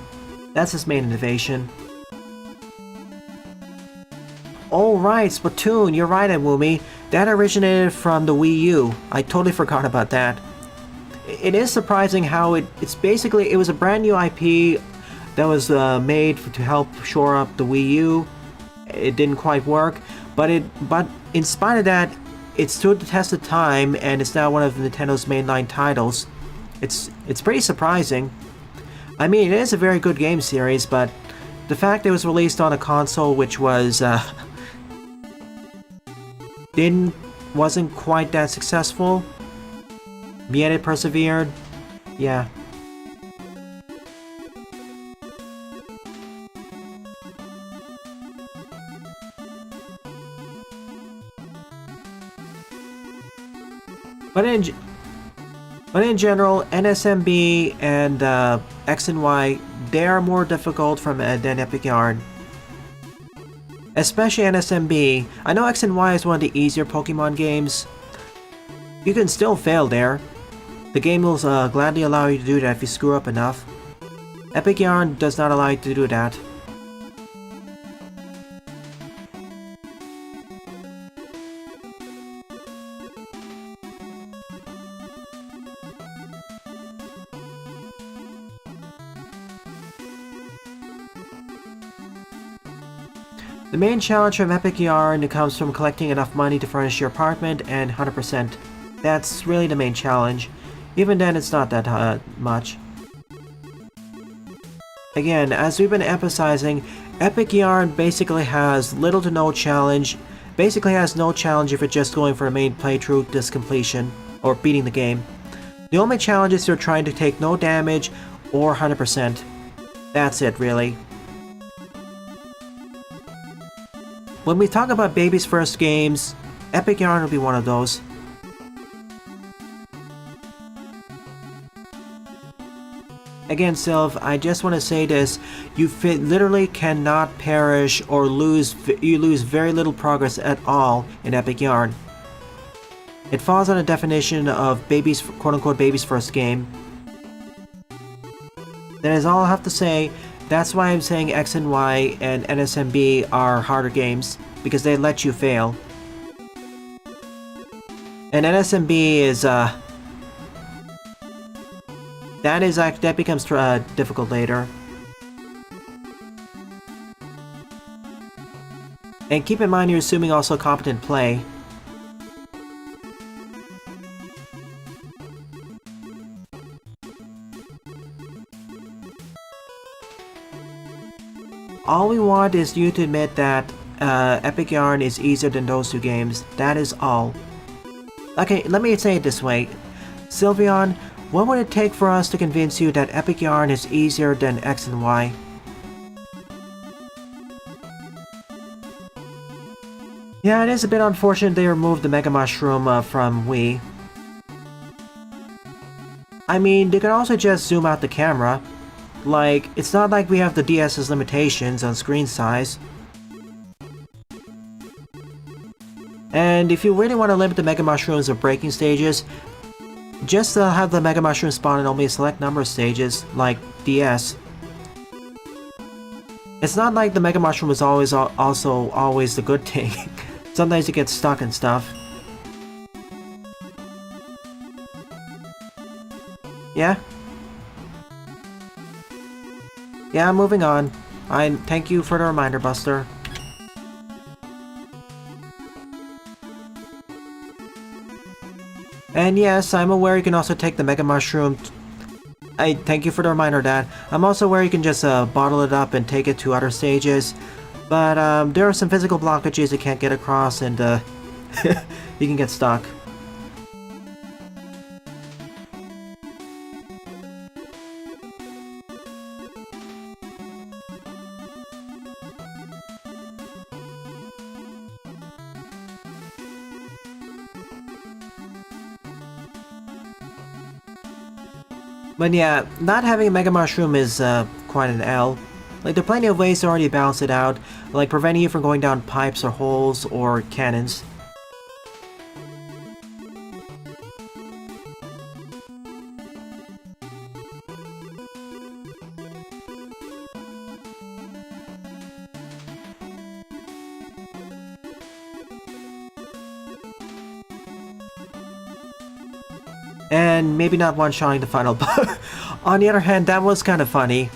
S1: That's its main innovation. Oh right, Splatoon, you're right, Amumi. That originated from the Wii U. I totally forgot about that. It is surprising how it was a brand new IP that was made to help shore up the Wii U. It didn't quite work, but in spite of that, it stood the test of time, and it's now one of Nintendo's mainline titles. It's pretty surprising. I mean, it is a very good game series, but the fact it was released on a console which was wasn't quite that successful, yet it persevered. Yeah. But in general, NSMB and X and Y, they are more difficult than Epic Yarn. Especially NSMB. I know X and Y is one of the easier Pokemon games. You can still fail there. The game will gladly allow you to do that if you screw up enough. Epic Yarn does not allow you to do that. The main challenge from Epic Yarn comes from collecting enough money to furnish your apartment and 100%. That's really the main challenge. Even then, it's not that much. Again, as we've been emphasizing, Epic Yarn basically has little to no challenge. Basically has no challenge if you're just going for a main playthrough disc completion, or beating the game. The only challenge is you're trying to take no damage or 100%. That's it, really. When we talk about baby's first games, Epic Yarn will be one of those. Again, Sylv, I just want to say this, you literally cannot perish or you lose very little progress at all in Epic Yarn. It falls on the definition of baby's, quote-unquote, baby's first game. That is all I have to say. That's why I'm saying X and Y and NSMB are harder games, because they let you fail. And NSMB is, that becomes difficult later. And keep in mind you're assuming also competent play. All we want is you to admit that Epic Yarn is easier than those two games. That is all. Okay, let me say it this way. Sylveon, what would it take for us to convince you that Epic Yarn is easier than X and Y? Yeah, it is a bit unfortunate they removed the Mega Mushroom from Wii. I mean, they could also just zoom out the camera. Like, it's not like we have the DS's limitations on screen size. And if you really want to limit the Mega Mushrooms or breaking stages, just have the Mega Mushroom spawn in only a select number of stages, like DS. It's not like the Mega Mushroom is always the good thing. Sometimes you get stuck and stuff. Yeah? Yeah, moving on. I thank you for the reminder, Buster. And yes, I'm aware you can also take the Mega Mushroom. I thank you for the reminder, Dad. I'm also aware you can just bottle it up and take it to other stages. But there are some physical blockages you can't get across, and you can get stuck. But yeah, not having a Mega Mushroom is quite an L. Like, there are plenty of ways to already balance it out, like preventing you from going down pipes or holes or cannons. And maybe not one-shotting the final boss. On the other hand, that was kind of funny.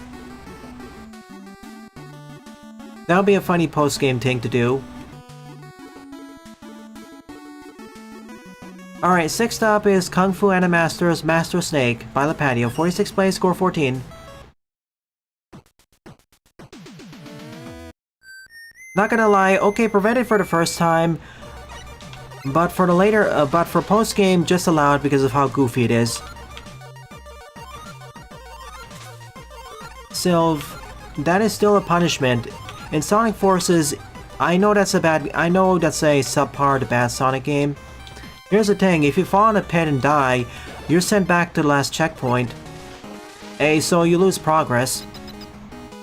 S1: That would be a funny post-game thing to do. Alright, next up is Kung Fu Animaster's Master Snake by Patio. 46 plays, score 14. Not gonna lie, okay, prevented for the first time. But for the later, but for post-game, just allowed because of how goofy it is. Sylv, that is still a punishment. In Sonic Forces, I know that's a subpar to bad Sonic game. Here's the thing, if you fall in a pit and die, you're sent back to the last checkpoint. Hey, so you lose progress.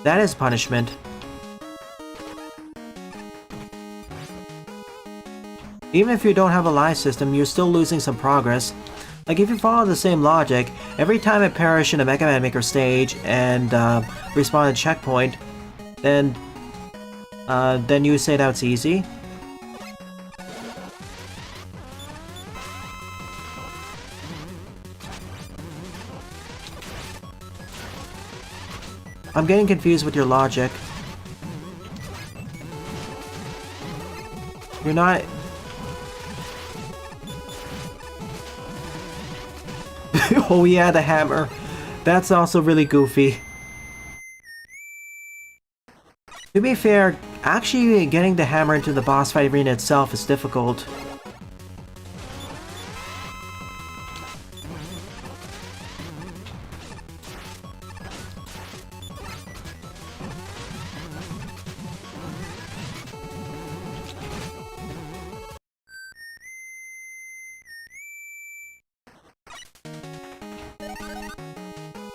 S1: That is punishment. Even if you don't have a life system, you're still losing some progress. Like, if you follow the same logic, every time I perish in a Mega Man Maker stage and respawn at a checkpoint, then you say that's easy? I'm getting confused with your logic. You're not... Oh yeah, the hammer. That's also really goofy. To be fair, actually getting the hammer into the boss fight arena itself is difficult.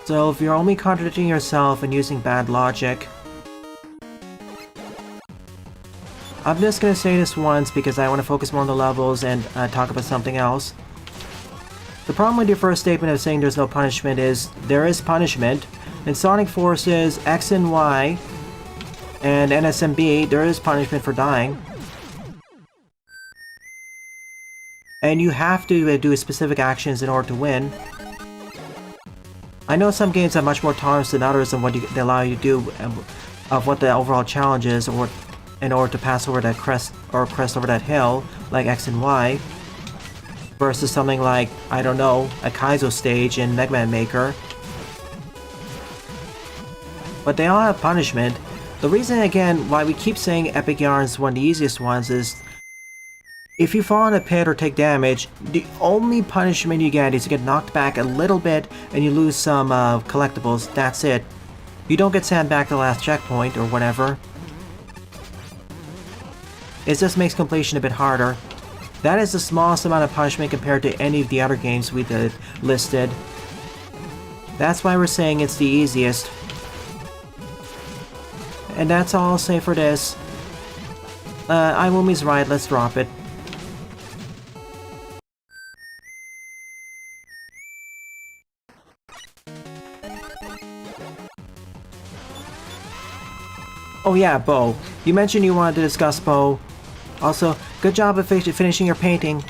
S1: So if you're only contradicting yourself and using bad logic... I'm just gonna say this once because I want to focus more on the levels and talk about something else. The problem with your first statement of saying there's no punishment is, there is punishment. In Sonic Forces X and Y and NSMB, there is punishment for dying. And you have to do specific actions in order to win. I know some games have much more tolerance than others on what they allow you to do, of what the overall challenge is, or in order to pass over that crest, or crest over that hill, like X and Y, versus something like, I don't know, a Kaizo stage in Mega Man Maker. But they all have punishment. The reason, again, why we keep saying Epic Yarn is one of the easiest ones is, if you fall in a pit or take damage, the only punishment you get is you get knocked back a little bit and you lose some collectibles. That's it. You don't get sent back to the last checkpoint or whatever. It just makes completion a bit harder. That is the smallest amount of punishment compared to any of the other games we listed. That's why we're saying it's the easiest. And that's all I'll say for this. Iwumi's right, let's drop it. Oh yeah, Bo. You mentioned you wanted to discuss Bo. Also, good job of finishing your painting.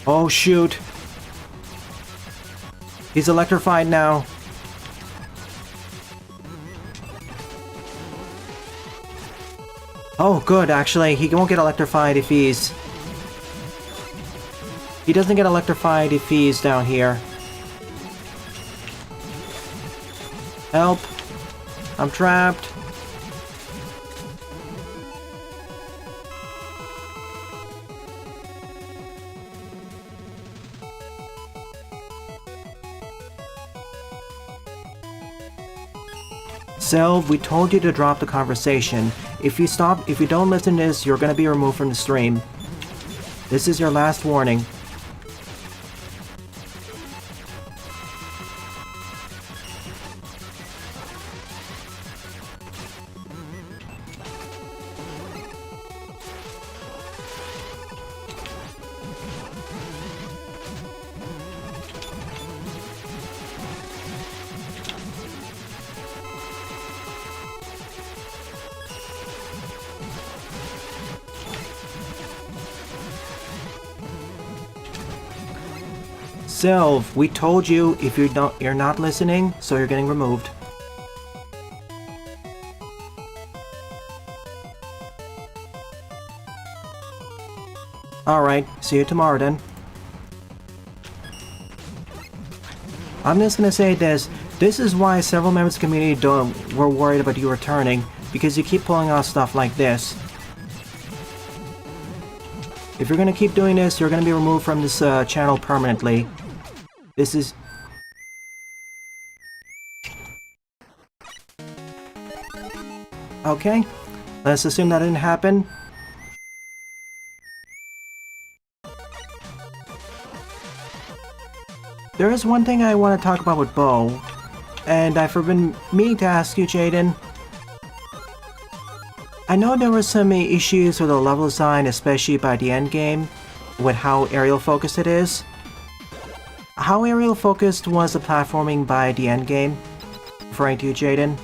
S1: Oh shoot. He's electrified now. Oh good, actually. He won't get electrified if he's... He doesn't get electrified if he's down here. Help. I'm trapped. Sylv, we told you to drop the conversation. If you don't listen to this, you're gonna be removed from the stream. This is your last warning. Sylv, we told you if you're not listening, so you're getting removed. Alright, see you tomorrow then. I'm just gonna say this. This is why several members of the community were worried about you returning, because you keep pulling off stuff like this. If you're gonna keep doing this, you're gonna be removed from this channel permanently. This is... Okay, let's assume that didn't happen. There is one thing I want to talk about with Bo, and I've been meaning to ask you, Jaden. I know there were some issues with the level design, especially by the end game, with how aerial focused it is. How aerial focused was the platforming by the end game? Referring to you, Jaden.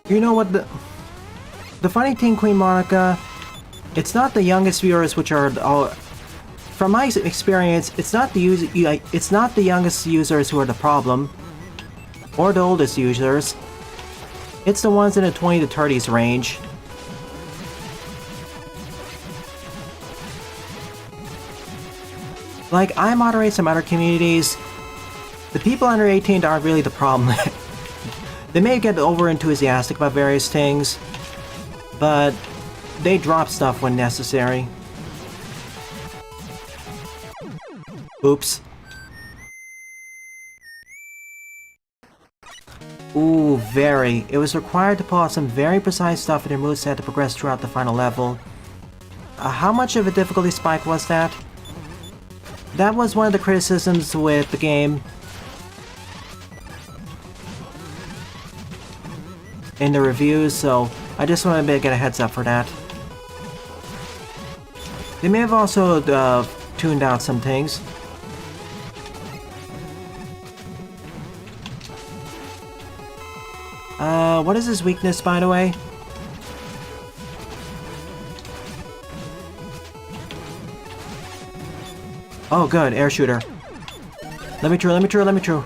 S1: You know what, the funny thing, Queen Monica, it's not the youngest viewers which are all... From my experience, it's not the youngest users who are the problem, or the oldest users. It's the ones in the 20 to 30s range. Like, I moderate some other communities. The people under 18 aren't really the problem. They may get over-enthusiastic about various things, but they drop stuff when necessary. Oops. Ooh, very. It was required to pull out some very precise stuff in your moveset to progress throughout the final level. How much of a difficulty spike was that? That was one of the criticisms with the game. In the reviews, so I just wanted to get a heads up for that. They may have also tuned out some things. What is his weakness, by the way? Oh, good, air shooter. Let me through.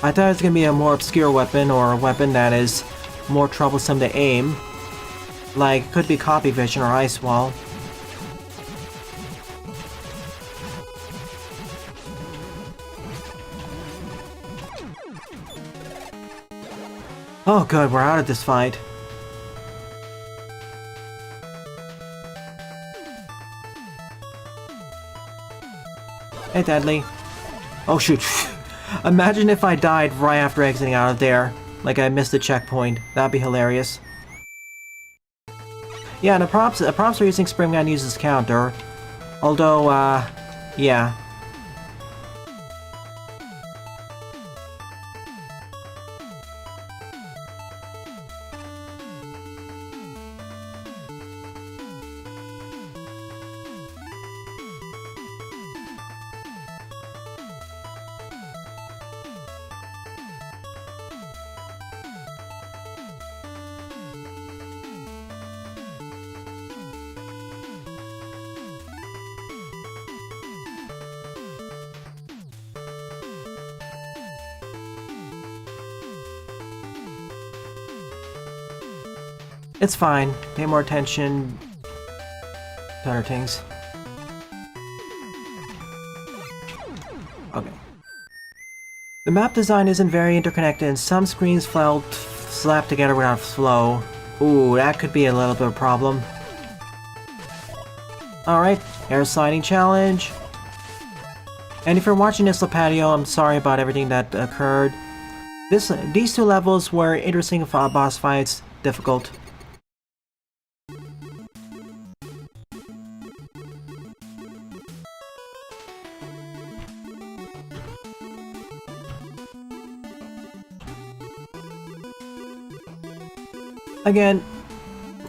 S1: I thought it was gonna be a more obscure weapon, or a weapon that is more troublesome to aim. Like, could be copy vision or ice wall. Oh good, we're out of this fight. Hey Deadly. Oh shoot. Imagine if I died right after exiting out of there. Like I missed a checkpoint. That'd be hilarious. Yeah, the props are using Springman uses counter. Although, yeah. It's fine. Pay more attention to other things. Okay. The map design isn't very interconnected and some screens felt slapped together without flow. Ooh, that could be a little bit of a problem. Alright, air sliding challenge. And if you're watching this Patio, I'm sorry about everything that occurred. These two levels were interesting boss fights, difficult. again,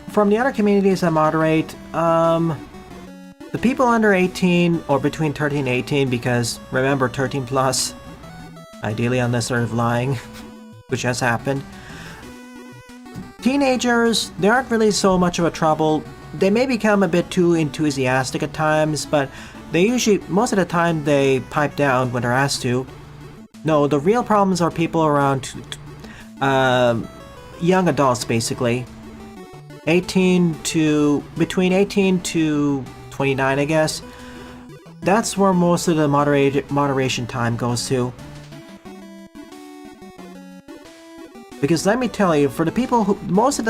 S1: from the other communities I moderate, the people under 18 or between 13 and 18, because remember 13 plus, ideally unless they're lying, which has happened. Teenagers, they aren't really so much of a trouble. They may become a bit too enthusiastic at times, but they usually, most of the time, they pipe down when they're asked to. No, the real problems are people around young adults, basically. Between 18 to 29, I guess. That's where most of the moderation time goes to. Because let me tell you, for the people who, let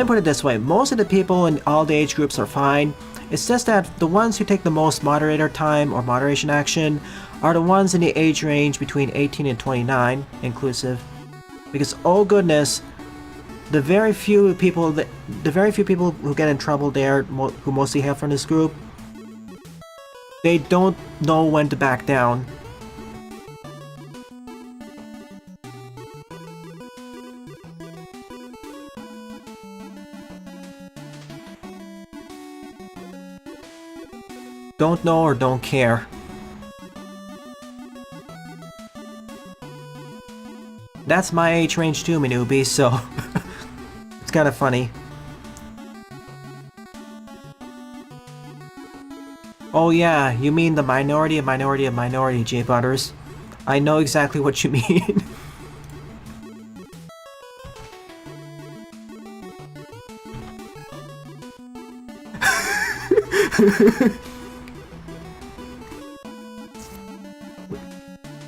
S1: me put it this way, most of the people in all the age groups are fine. It's just that the ones who take the most moderator time or moderation action are the ones in the age range between 18 and 29, inclusive. Because, oh goodness, the very few people who get in trouble there, who mostly hail from this group, they don't know when to back down. Don't know or don't care. That's my age range too, my newbie, so it's kind of funny. Oh yeah, you mean the minority of minority of minority, J Butters. I know exactly what you mean.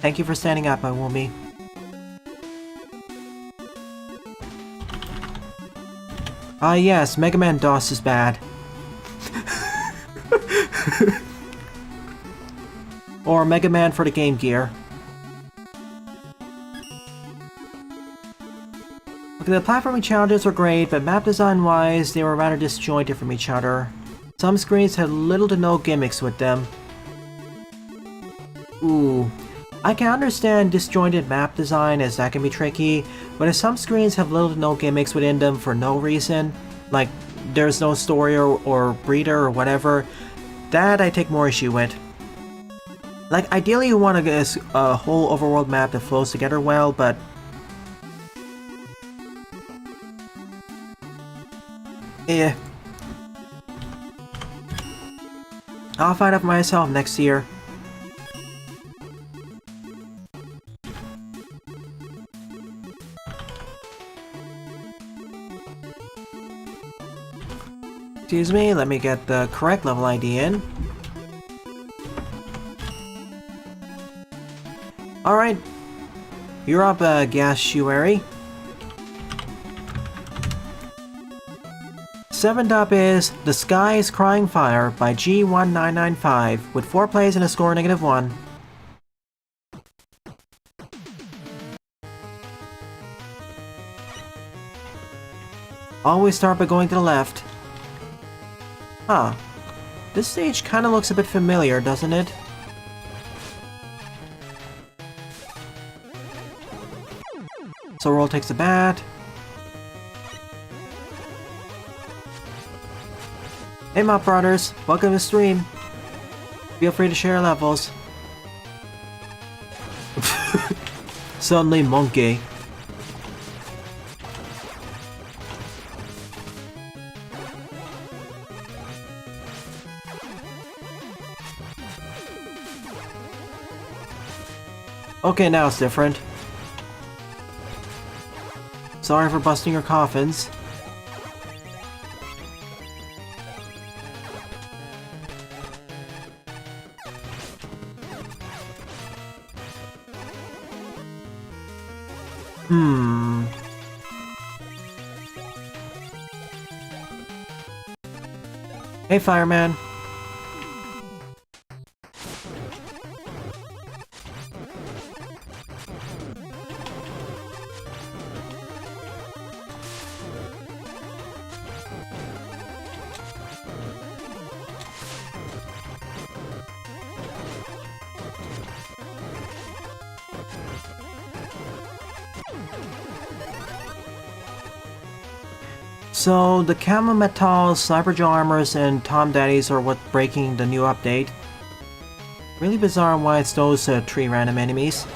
S1: Thank you for standing up, my Woomy. Ah yes, Mega Man DOS is bad. Or Mega Man for the Game Gear. Okay, the platforming challenges were great, but map design-wise, they were rather disjointed from each other. Some screens had little to no gimmicks with them. Ooh. I can understand disjointed map design as that can be tricky, but if some screens have little to no gimmicks within them for no reason, like there's no story or breeder or whatever, that I take more issue with. Like ideally you want to get a whole overworld map that flows together well, but I'll find out for myself next year. Excuse me, let me get the correct level ID in. Alright. You're up, Gashuary. 7th up is The Sky is Crying Fire by G1995, with 4 plays and a score -1. Always start by going to the left. Huh. This stage kinda looks a bit familiar, doesn't it? So Roll takes a bat. Hey Mop Brothers, welcome to the stream. Feel free to share levels. Suddenly monkey. Okay, now it's different. Sorry for busting your coffins. Hey, fireman. So the Camo Metal, Sniper Joe Armors, and Tom Daddies are what's breaking the new update. Really bizarre why it's those 3 random enemies.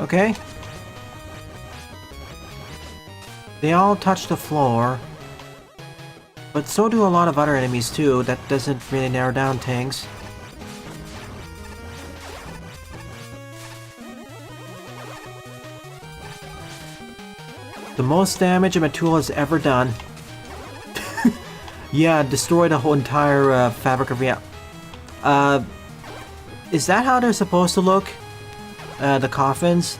S1: Okay. They all touch the floor. But so do a lot of other enemies too. That doesn't really narrow down things. The most damage a Matul has ever done. Yeah, destroy the whole entire fabric of reality. Is that how they're supposed to look? The coffins?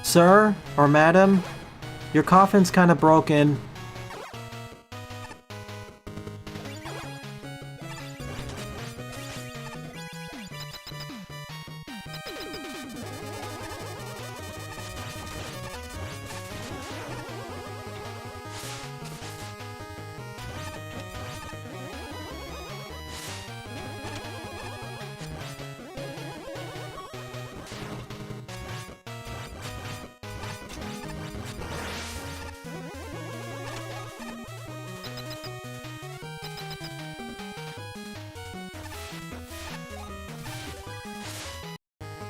S1: Sir or madam, your coffin's kind of broken.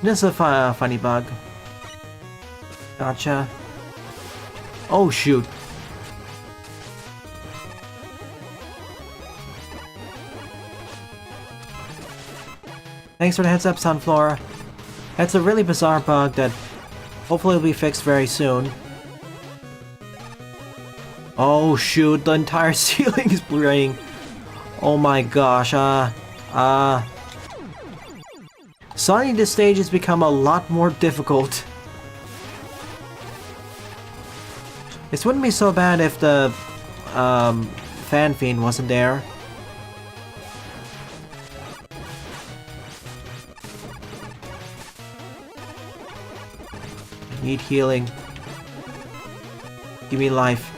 S1: This is a funny bug. Gotcha. Oh shoot. Thanks for the heads up, Sunflora. That's a really bizarre bug that hopefully will be fixed very soon. Oh shoot, the entire ceiling is bleeding. Oh my gosh, suddenly this stage has become a lot more difficult. This wouldn't be so bad if the Fan Fiend wasn't there. I need healing. Give me life.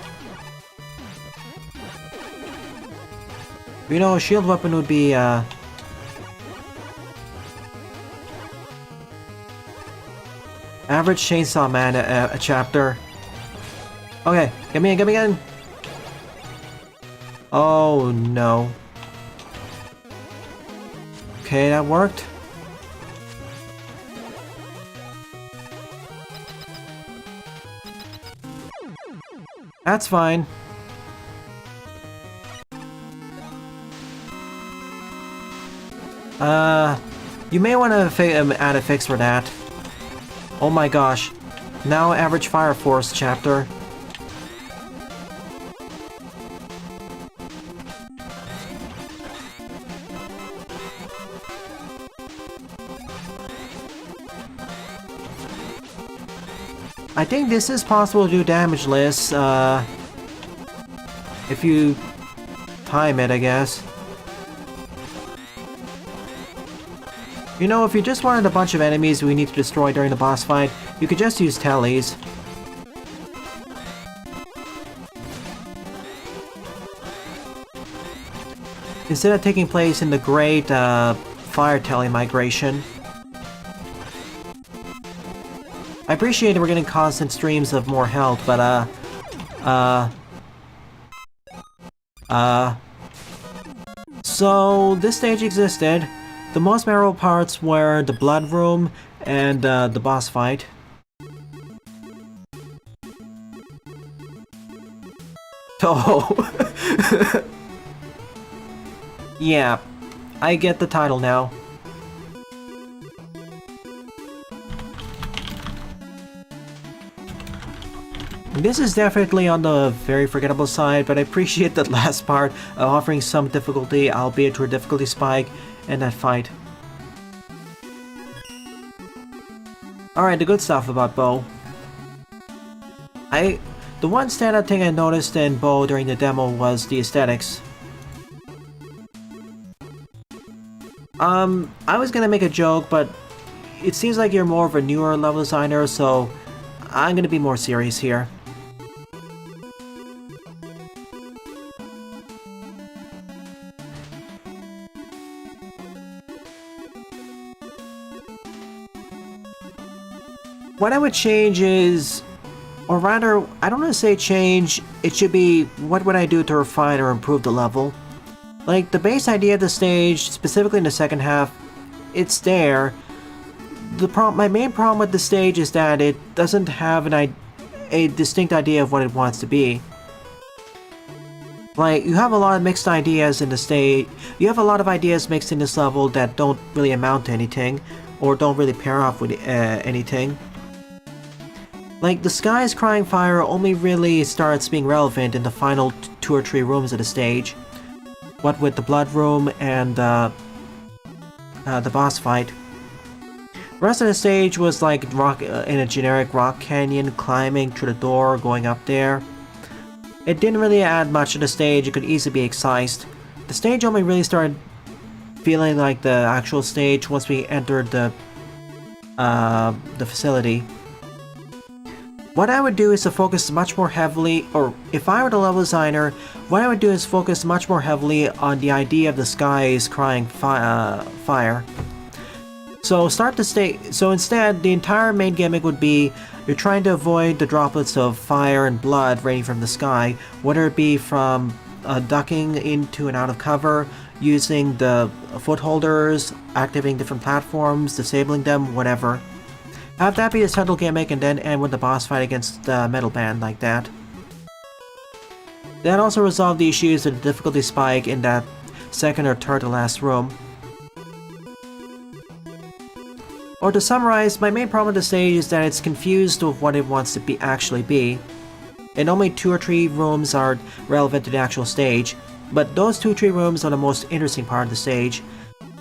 S1: You know, a shield weapon would be Average Chainsaw Man a chapter. Okay, get me in. Oh no. Okay, that worked. That's fine. You may want to add a fix for that. Oh my gosh. Now average fire force chapter. I think this is possible to do damageless, if you time it, I guess. You know, if you just wanted a bunch of enemies we need to destroy during the boss fight, you could just use tellies. Instead of taking place in the great, fire telly migration. I appreciate that we're getting constant streams of more health, but, so, this stage existed. The most memorable parts were the blood room and the boss fight. Oh. Yeah, I get the title now. This is definitely on the very forgettable side, but I appreciate that last part, offering some difficulty, albeit to a difficulty spike, in that fight. Alright, the good stuff about Bo. The one standout thing I noticed in Bo during the demo was the aesthetics. I was gonna make a joke, but it seems like you're more of a newer level designer, so I'm gonna be more serious here. What I would change is, or rather, I don't want to say change, it should be what would I do to refine or improve the level. Like, the base idea of the stage, specifically in the second half, it's there. My main problem with the stage is that it doesn't have a distinct idea of what it wants to be. Like, you have a lot of mixed ideas in the stage. You have a lot of ideas mixed in this level that don't really amount to anything, or don't really pair off with anything. Like, the Sky's Crying Fire only really starts being relevant in the final 2 or 3 rooms of the stage. What with the Blood Room and the boss fight. The rest of the stage was like rock in a generic rock canyon, climbing through the door, going up there. It didn't really add much to the stage, it could easily be excised. The stage only really started feeling like the actual stage once we entered the facility. What I would do is to focus much more heavily, or if I were the level designer, what I would do is focus much more heavily on the idea of the Sky's Crying Fire. So instead, the entire main gimmick would be you're trying to avoid the droplets of fire and blood raining from the sky, whether it be from ducking into and out of cover, using the footholders, activating different platforms, disabling them, whatever. Have that be the central gimmick and then end with the boss fight against the metal band like that. That also resolved the issues of the difficulty spike in that second or third to last room. Or to summarize, my main problem with the stage is that it's confused with what it wants to actually be. And only 2 or 3 rooms are relevant to the actual stage, but those 2 or 3 rooms are the most interesting part of the stage.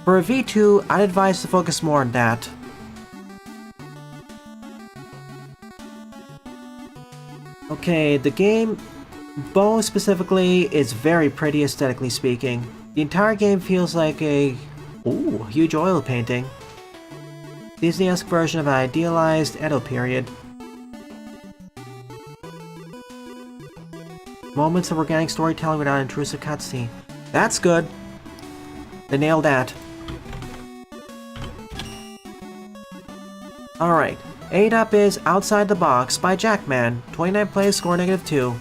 S1: For a V2, I'd advise to focus more on that. Okay, the game, Bo specifically, is very pretty aesthetically speaking. The entire game feels like a huge oil painting. Disney-esque version of an idealized Edo period. Moments of organic storytelling without intrusive cutscene. That's good. They nailed that. Alright. 8 up is Outside the Box by Jackman. 29 plays, score -2.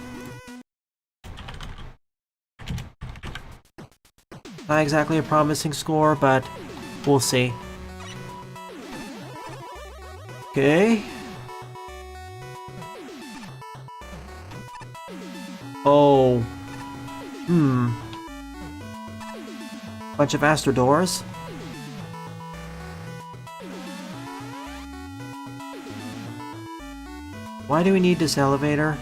S1: Not exactly a promising score, but we'll see. Okay. Oh. Bunch of Astro doors. Why do we need this elevator?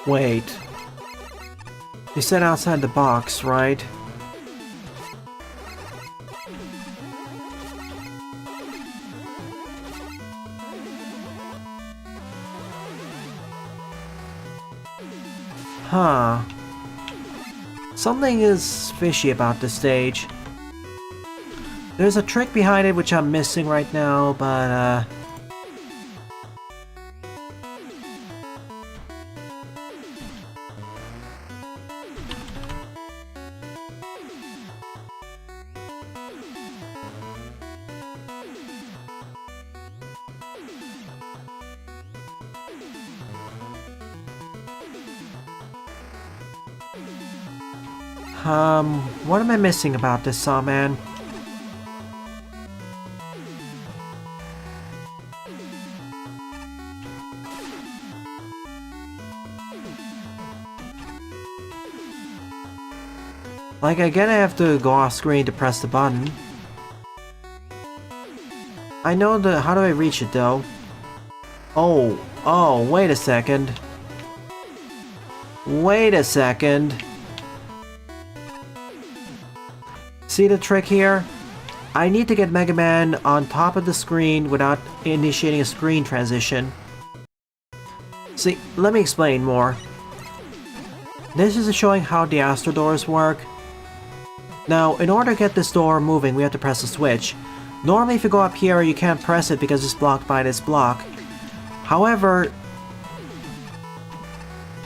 S1: Wait. You said outside the box, right? Huh. Something is fishy about this stage. There's a trick behind it which I'm missing right now, but what am I missing about this Sawman? Like, I get I have to go off screen to press the button. I know the... How do I reach it, though? Oh, wait a second. Wait a second. See the trick here? I need to get Mega Man on top of the screen without initiating a screen transition. See, let me explain more. This is showing how the Astro doors work. Now, in order to get this door moving, we have to press a switch. Normally, if you go up here, you can't press it because it's blocked by this block. However,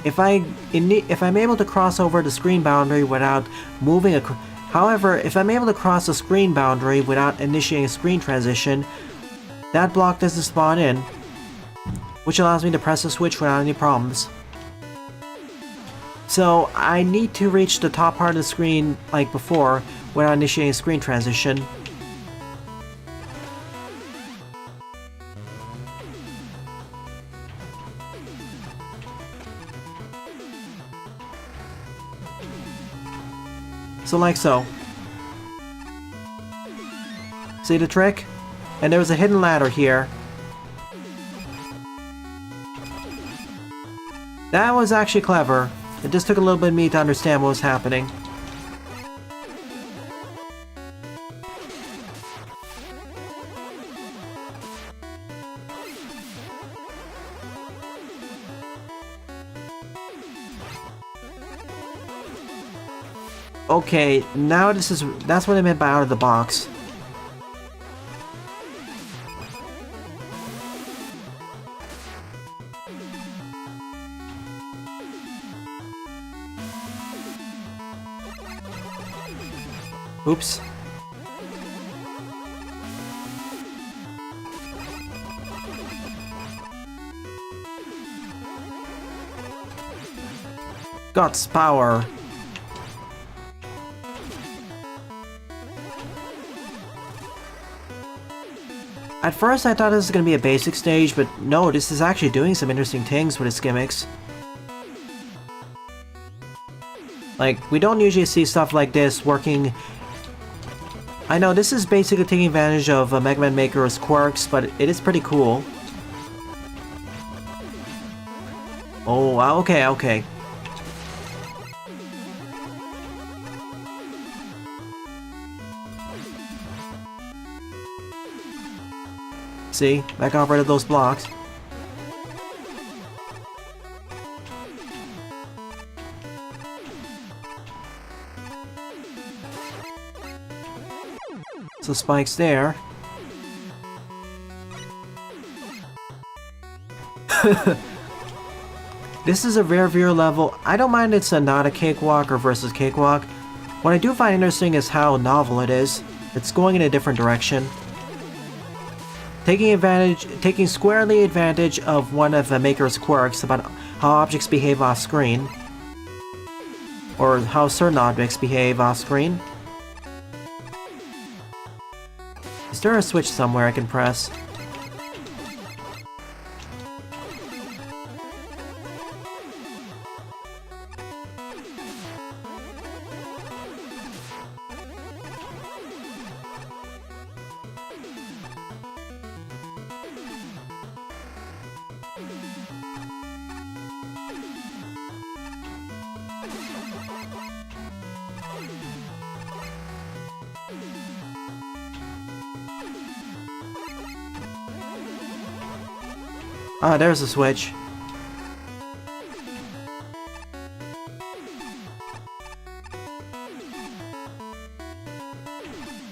S1: if I'm able to cross over the screen boundary without moving if I'm able to cross the screen boundary without initiating a screen transition, that block doesn't spawn in, which allows me to press the switch without any problems. So I need to reach the top part of the screen like before without initiating a screen transition. So like so. See the trick? And there was a hidden ladder here. That was actually clever. It just took a little bit of me to understand what was happening. Okay, now that's what I meant by out of the box. Oops. Guts power. At first I thought this was going to be a basic stage, but no, this is actually doing some interesting things with its gimmicks. Like, we don't usually see stuff like this working... I know, this is basically taking advantage of Mega Man Maker's quirks, but it is pretty cool. Oh, okay. See? Back operated those blocks. So spikes there. This is a rare viewer level. I don't mind it's not a cakewalk or versus cakewalk. What I do find interesting is how novel it is. It's going in a different direction. Taking squarely advantage of one of the Maker's quirks about how objects behave off screen. Or how certain objects behave off screen. Is there a switch somewhere I can press? Ah, there's a switch.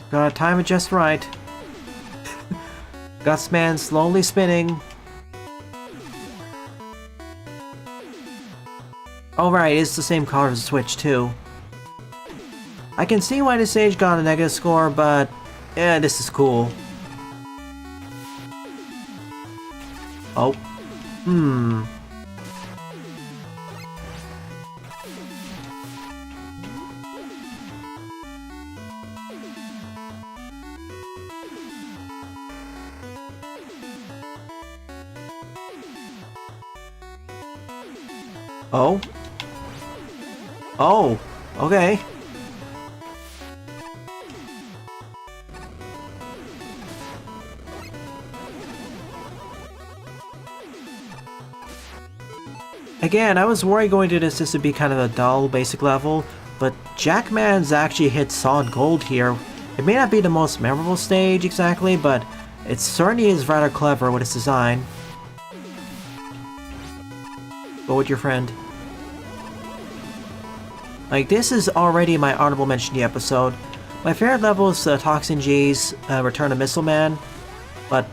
S1: Gotta time it just right. Gutsman slowly spinning. Oh right, it's the same color as the switch too. I can see why this stage got a negative score, but yeah, this is cool. Oh. Oh. Oh. Okay. Again, I was worried going to this would be kind of a dull basic level, but Jackman's actually hit solid gold here. It may not be the most memorable stage exactly, but it certainly is rather clever with its design. Go with your friend. Like, this is already my honorable mention the episode. My favorite level is Toxin G's Return of Missile Man, but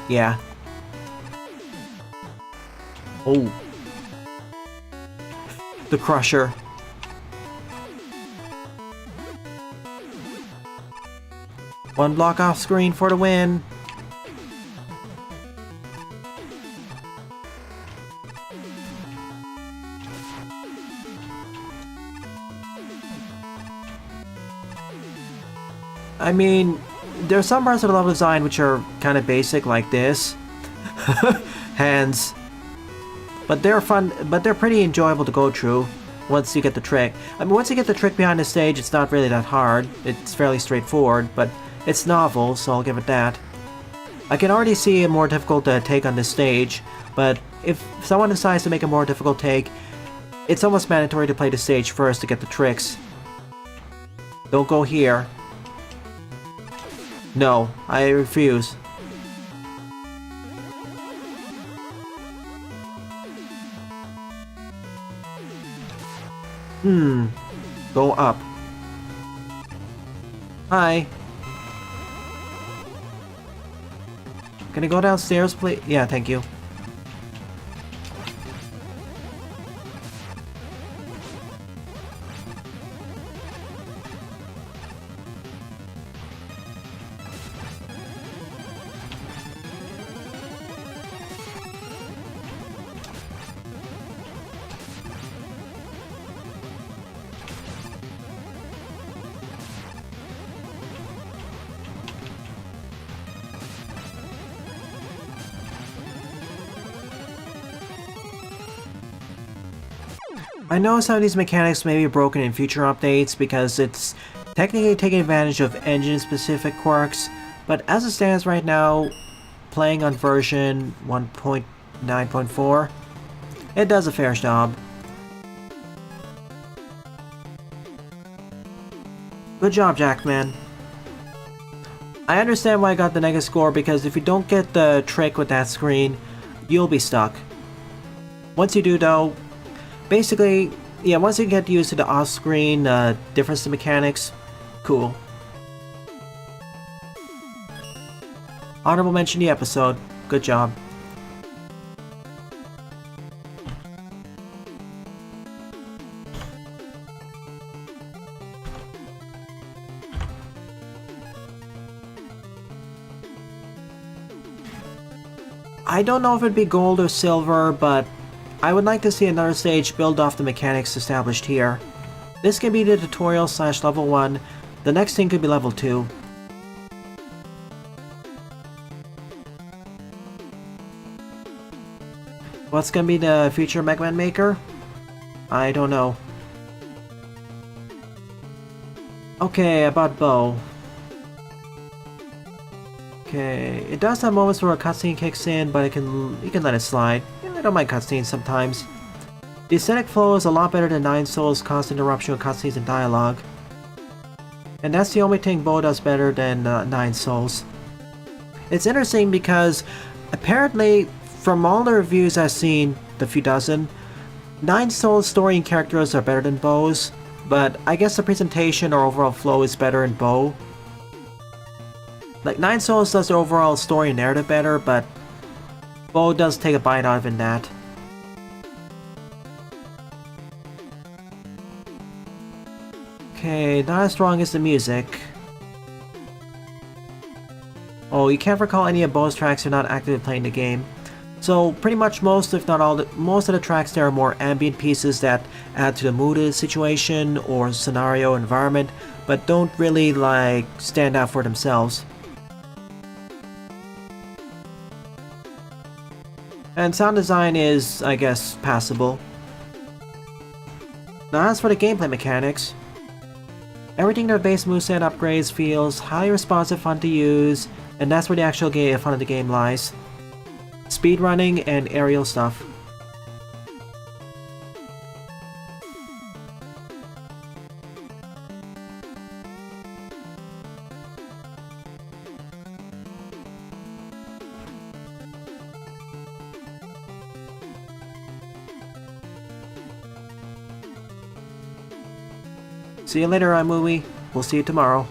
S1: yeah. Oh. The Crusher. One block off screen for the win. I mean, there are some parts of the level design which are kind of basic, like this. Hands. But they're fun, but they're pretty enjoyable to go through once you get the trick. I mean, once you get the trick behind the stage, it's not really that hard. It's fairly straightforward, but it's novel, so I'll give it that. I can already see a more difficult take on this stage, but if someone decides to make a more difficult take, it's almost mandatory to play the stage first to get the tricks. Don't go here. No, I refuse. Go up. Hi. Can I go downstairs, please? Yeah, thank you. I know some of these mechanics may be broken in future updates because it's technically taking advantage of engine-specific quirks, but as it stands right now, playing on version 1.9.4, it does a fair job. Good job, Jackman. I understand why I got the negative score, because if you don't get the trick with that screen, you'll be stuck. Once you do though, basically, yeah, once you get used to the off-screen difference in mechanics, cool. Honorable mention the episode. Good job. I don't know if it'd be gold or silver, but I would like to see another stage build off the mechanics established here. This can be the tutorial / level 1, the next thing could be level 2. What's gonna be the future Mega Man Maker? I don't know. Okay, about Bow. Okay, it does have moments where a cutscene kicks in, but you can let it slide. I don't mind cutscenes sometimes. The aesthetic flow is a lot better than Nine Souls' constant interruption of cutscenes and dialogue. And that's the only thing Bow does better than Nine Souls. It's interesting because apparently, from all the reviews I've seen, the few dozen, Nine Souls' story and characters are better than Bow's, but I guess the presentation or overall flow is better in Bow. Like, Nine Souls does the overall story and narrative better, but Bow does take a bite out of it in that. Okay, not as strong as the music. Oh, you can't recall any of Bow's tracks you're not actively playing the game. So pretty much most, if not all, most of the tracks there are more ambient pieces that add to the mood of the situation or scenario environment, but don't really like stand out for themselves. And sound design is, I guess, passable. Now as for the gameplay mechanics, everything their base moveset upgrades feels highly responsive, fun to use, and that's where the actual fun of the game lies. Speedrunning and aerial stuff. See you later, iMovie. We'll see you tomorrow.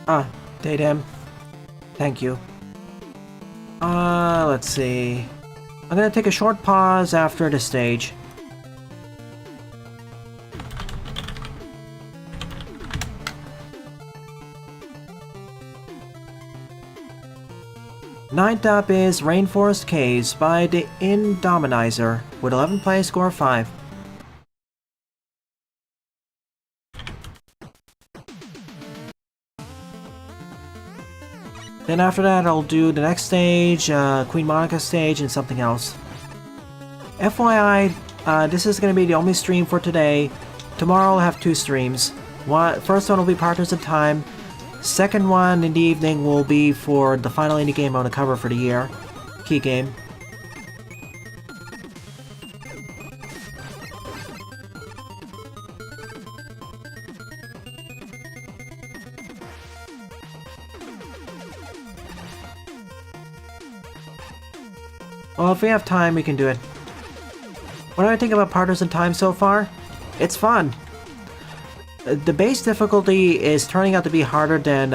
S1: Ah, Daydam. Thank you. Let's see. I'm gonna take a short pause after the stage. Ninth up is Rainforest Caves by the Indominizer with 11 play score 5. Then after that, I'll do the next stage, Queen Monica stage, and something else. FYI, this is going to be the only stream for today. Tomorrow I'll have 2 streams. First one will be Partners in Time. Second one in the evening will be for the final indie game I want to cover for the year. Key game. Well, if we have time, we can do it. What do I think about Partners in Time so far? It's fun. The base difficulty is turning out to be harder than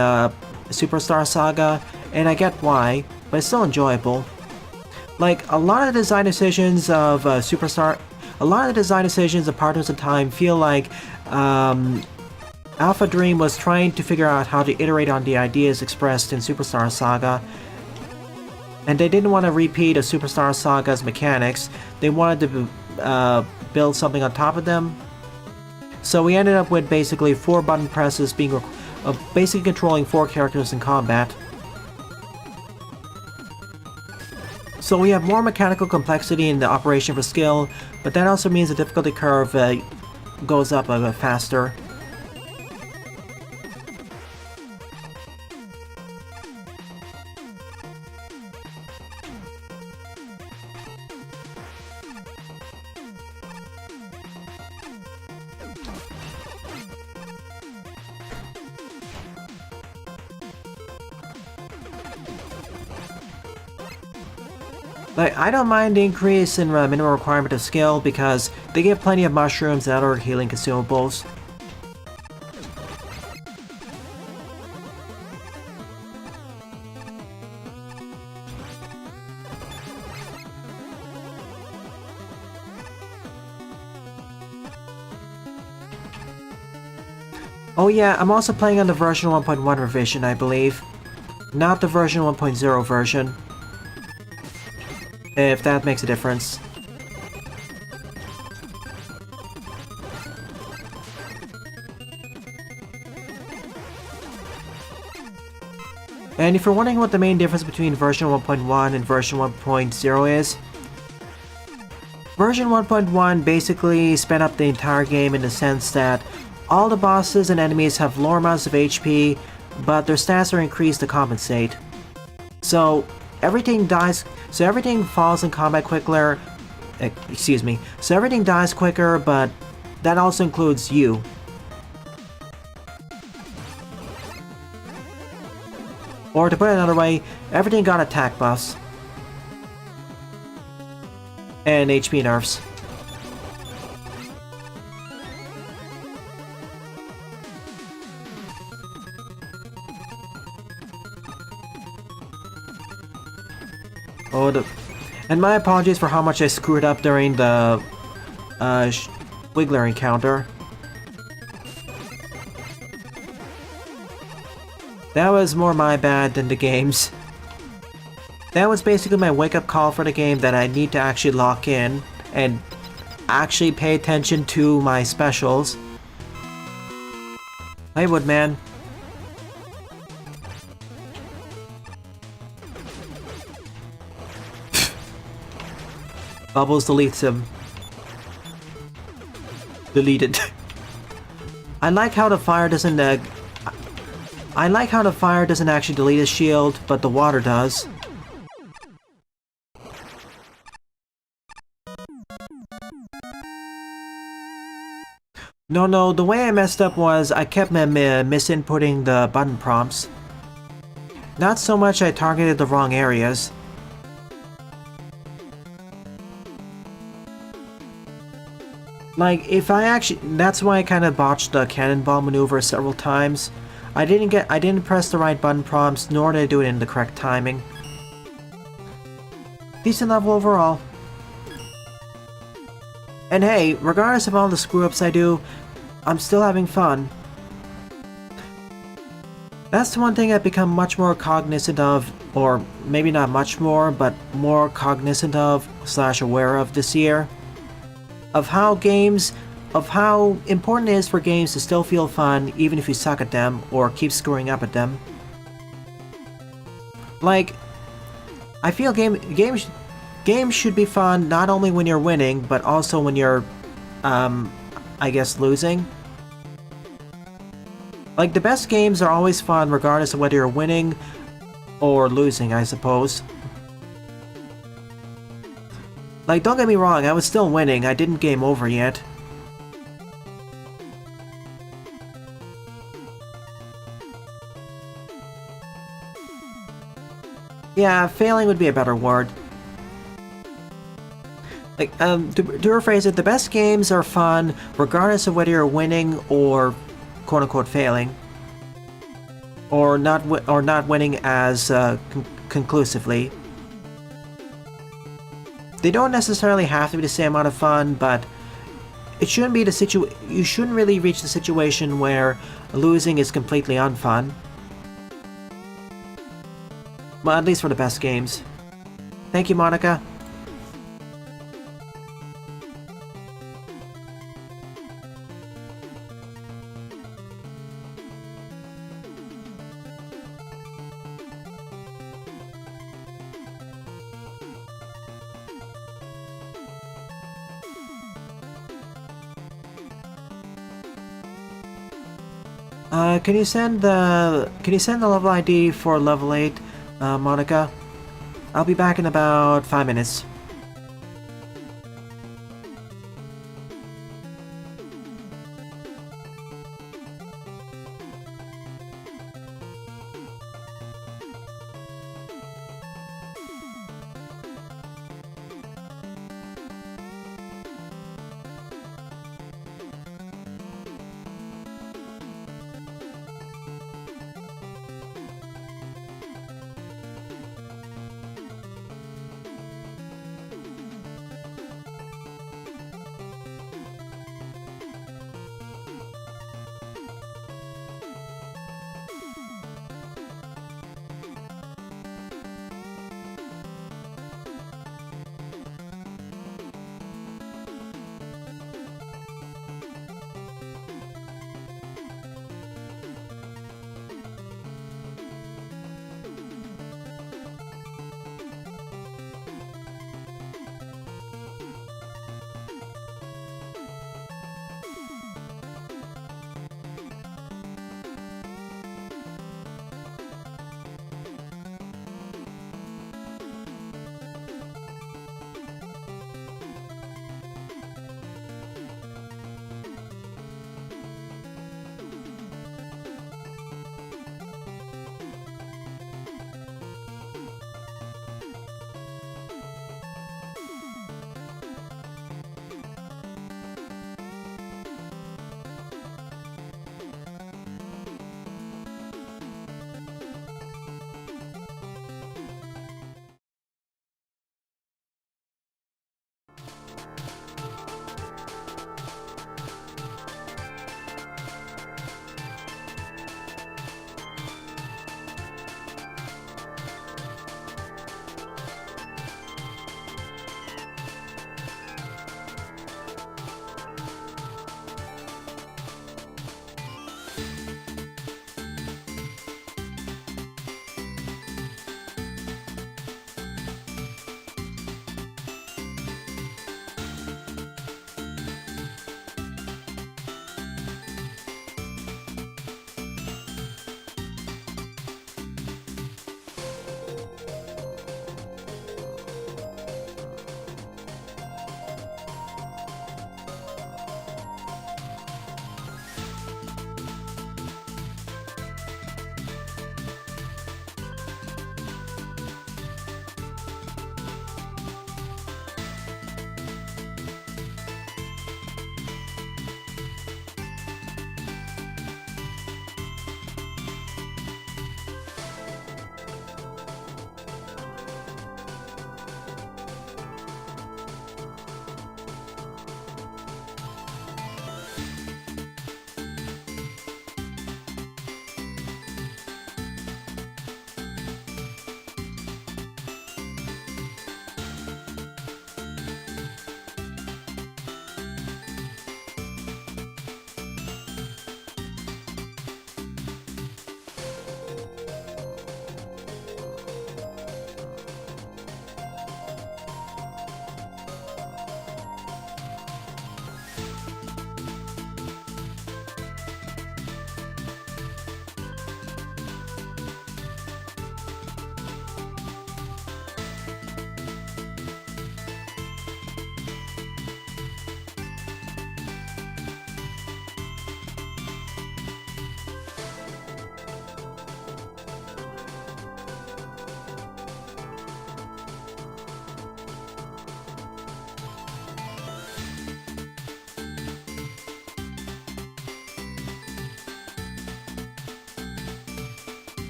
S1: Superstar Saga, and I get why, but it's still enjoyable. Like, a lot of the design decisions of Partners in Time feel like Alpha Dream was trying to figure out how to iterate on the ideas expressed in Superstar Saga, and they didn't want to repeat a Superstar Saga's mechanics. They wanted to build something on top of them. So we ended up with basically 4 button presses being basically controlling 4 characters in combat. So we have more mechanical complexity in the operation for skill, but that also means the difficulty curve goes up a bit faster. Like, I don't mind the increase in minimum requirement of skill because they give plenty of mushrooms and other healing consumables. Oh yeah, I'm also playing on the version 1.1 revision, I believe. Not the version 1.0 version. If that makes a difference. And if you're wondering what the main difference between version 1.1 and version 1.0 is, version 1.1 basically sped up the entire game in the sense that all the bosses and enemies have lower amounts of HP, but their stats are increased to compensate. So everything falls in combat quicker. So everything dies quicker, but that also includes you. Or to put it another way, everything got attack buffs. And HP nerfs. And my apologies for how much I screwed up during the Wiggler encounter. That was more my bad than the game's. That was basically my wake-up call for the game that I need to actually lock in and actually pay attention to my specials. Hey, Woodman. Bubbles deletes him. Deleted. I like how the fire doesn't actually delete his shield, but the water does. No, the way I messed up was I kept misinputting the button prompts. Not so much I targeted the wrong areas. Like, if I actually... That's why I kind of botched the cannonball maneuver several times. I didn't press the right button prompts, nor did I do it in the correct timing. Decent level overall. And hey, regardless of all the screw-ups I do, I'm still having fun. That's the one thing I've become much more cognizant of, or maybe not much more, but more cognizant of / aware of this year. Of how important it is for games to still feel fun even if you suck at them or keep screwing up at them. Like, I feel games should be fun not only when you're winning, but also when you're, I guess, losing. Like, the best games are always fun regardless of whether you're winning or losing, I suppose. Like, don't get me wrong, I was still winning, I didn't game over yet. Yeah, failing would be a better word. Like, to rephrase it, the best games are fun regardless of whether you're winning or quote-unquote failing. Or not winning as conclusively. They don't necessarily have to be the same amount of fun, but it shouldn't be you shouldn't really reach the situation where losing is completely unfun. Well, at least for the best games. Thank you, Monica. Can you send the level ID for level 8, Monica? I'll be back in about 5 minutes.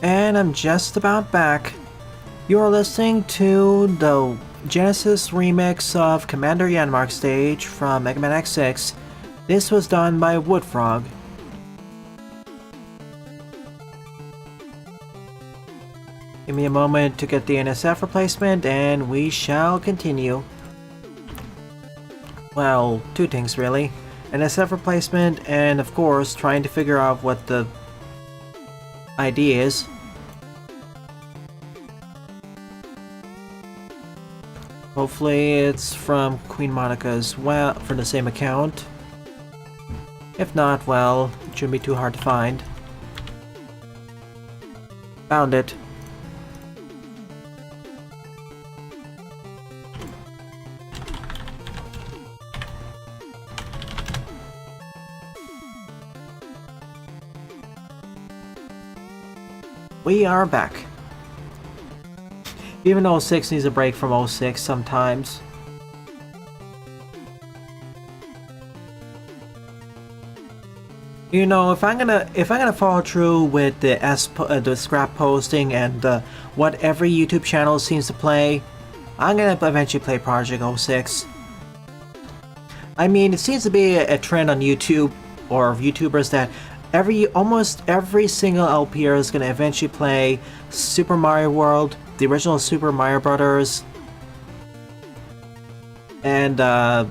S1: And I'm just about back. You are listening to the Genesis remix of Commander Yanmark stage from Mega Man X6. This was done by Woodfrog. Give me a moment to get the NSF replacement and we shall continue. Well, two things really. NSF replacement and of course trying to figure out what the ID is. Hopefully it's from Queen Monica's, well, from the same account. If not, well, it shouldn't be too hard to find. Found it. We are back. Even though 06 needs a break from 06 sometimes. You know, if I'm gonna follow through with the scrap posting and what every YouTube channel seems to play, I'm gonna eventually play Project 06. I mean, it seems to be a trend on YouTube or YouTubers that almost every single LPer is gonna eventually play Super Mario World, the original Super Mario Brothers, and I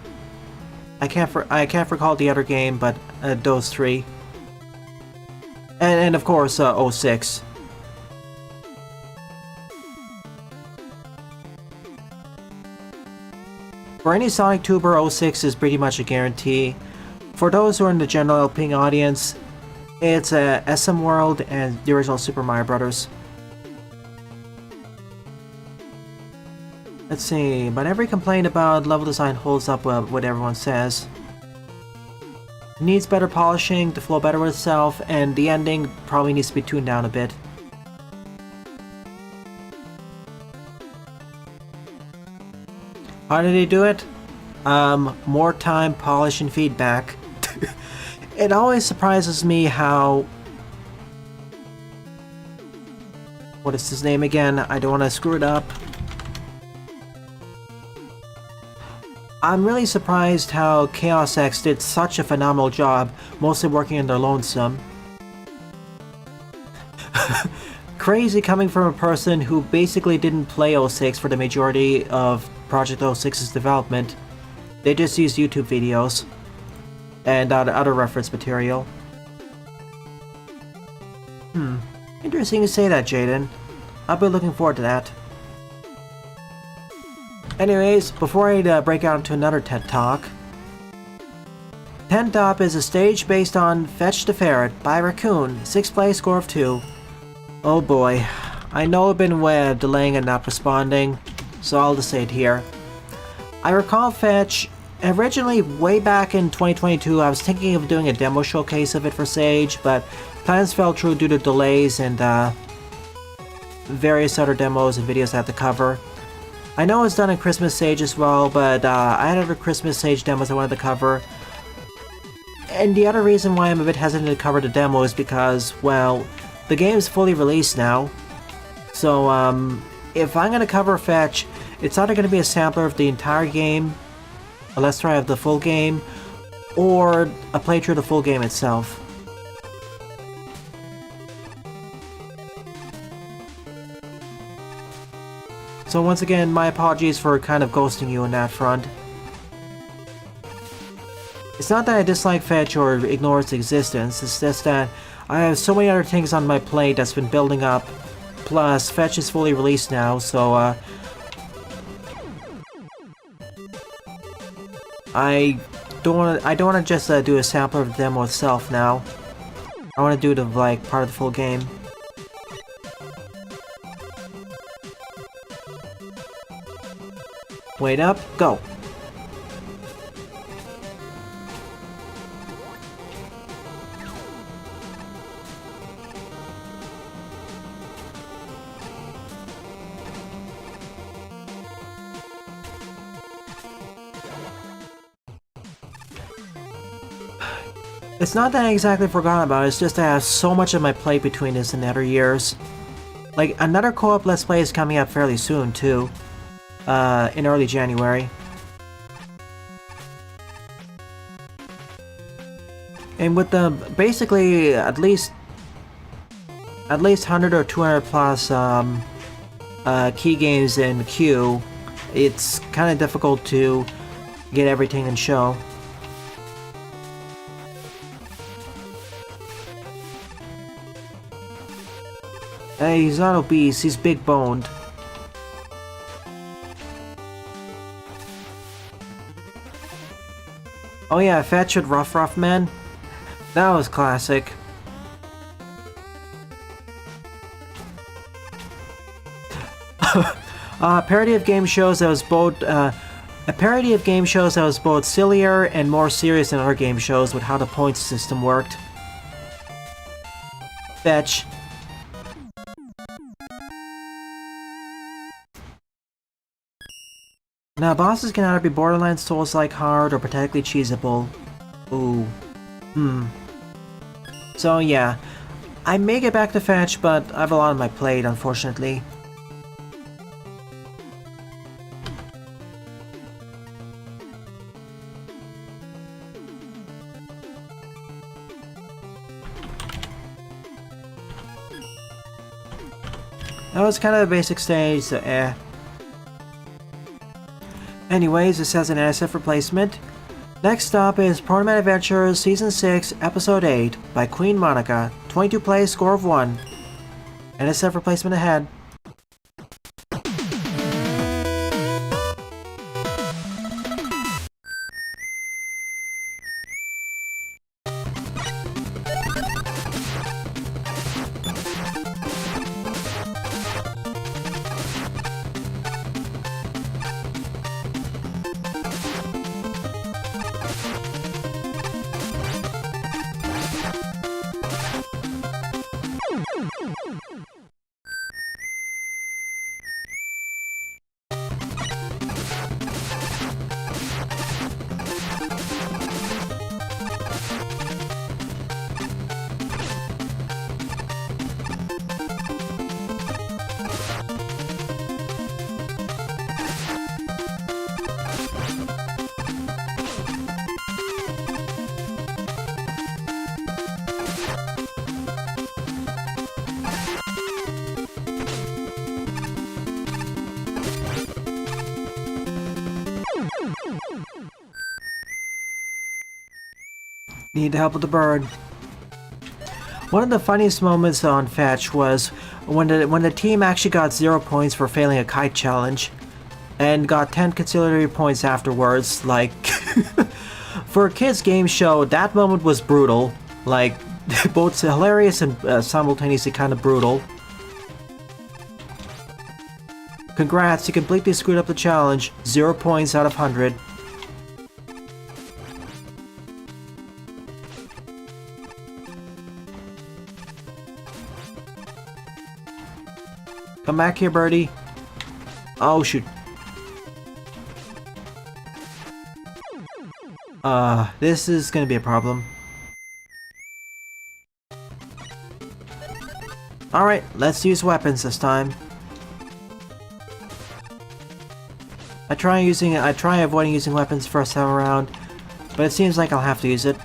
S1: can't recall the other game, but those three, and of course 06. For any Sonic tuber, 06 is pretty much a guarantee. For those who are in the general LPing audience, it's SM World and the original Super Mario Brothers. Let's see, but every complaint about level design holds up with what everyone says. It needs better polishing to flow better with itself, and the ending probably needs to be tuned down a bit. How did they do it? More time, polish, and feedback. It always surprises me how... What is his name again? I don't want to screw it up. I'm really surprised how Chaos X did such a phenomenal job, mostly working in their lonesome. Crazy coming from a person who basically didn't play 06 for the majority of Project 06's development. They just used YouTube videos and other reference material. Interesting you say that, Jaden. I'll be looking forward to that. Anyways, before I break out into another TED Talk, Tent Top is a stage based on Fetch the Ferret by Raccoon, 6th place, score of 2. Oh boy, I know I've been delaying and not responding, so I'll just say it here. I recall Fetch, originally way back in 2022 I was thinking of doing a demo showcase of it for Sage, but plans fell through due to delays and various other demos and videos I had to cover. I know it's done in Christmas Sage as well, but I had other Christmas Sage demos I wanted to cover. And the other reason why I'm a bit hesitant to cover the demo is because, well, the game's fully released now. So, if I'm going to cover Fetch, it's either going to be a sampler of the entire game, a let's try of the full game, or a playthrough of the full game itself. So once again, my apologies for kind of ghosting you on that front. It's not that I dislike Fetch or ignore its existence, it's just that I have so many other things on my plate that's been building up. Plus, Fetch is fully released now, so I don't want to just do a sampler of the demo itself now. I want to do the part of the full game. Wait up, go! It's not that I exactly forgot about it, it's just I have so much on my plate between this and the other years. Like, another co-op Let's Play is coming up fairly soon, too. In early January. And with the, basically, at least 100 or 200 plus, key games in queue, it's kind of difficult to get everything in show. Hey, he's not obese, he's big boned. Oh yeah, Fetch with Rough Man. That was classic. A parody of game shows that was both sillier and more serious than other game shows with how the points system worked. Fetch. Now, bosses can either be Borderlands Souls-like hard or particularly cheesable. Ooh. So yeah, I may get back to Fetch, but I have a lot on my plate, unfortunately. That was kind of a basic stage, so eh. Anyways, this has an NSF replacement. Next up is Protoman Adventures Season 6, Episode 8 by Queen Monica. 22 plays, score of 1. NSF replacement ahead. Need help with the bird. One of the funniest moments on Fetch was when the team actually got 0 points for failing a kite challenge, and got 10 conciliatory points afterwards. Like, for a kids game show, that moment was brutal. Like, both hilarious and simultaneously kind of brutal. Congrats, you completely screwed up the challenge. 0 points out of 100. Come back here, birdie. Oh, shoot. This is gonna be a problem. Alright, let's use weapons this time. I try avoiding using weapons first time around, but it seems like I'll have to use it.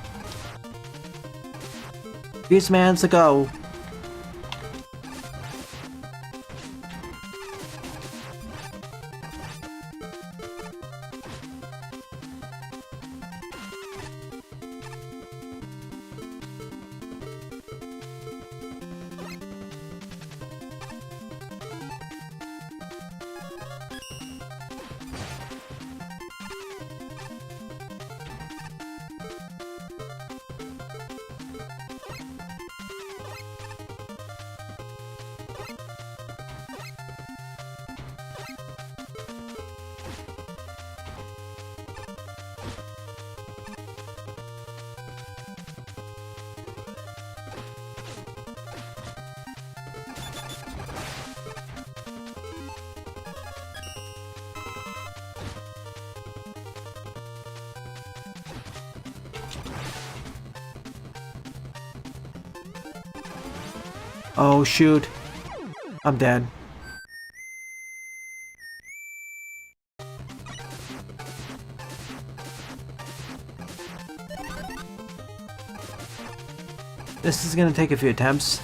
S1: Use man's to go. Oh, shoot. I'm dead. This is gonna take a few attempts.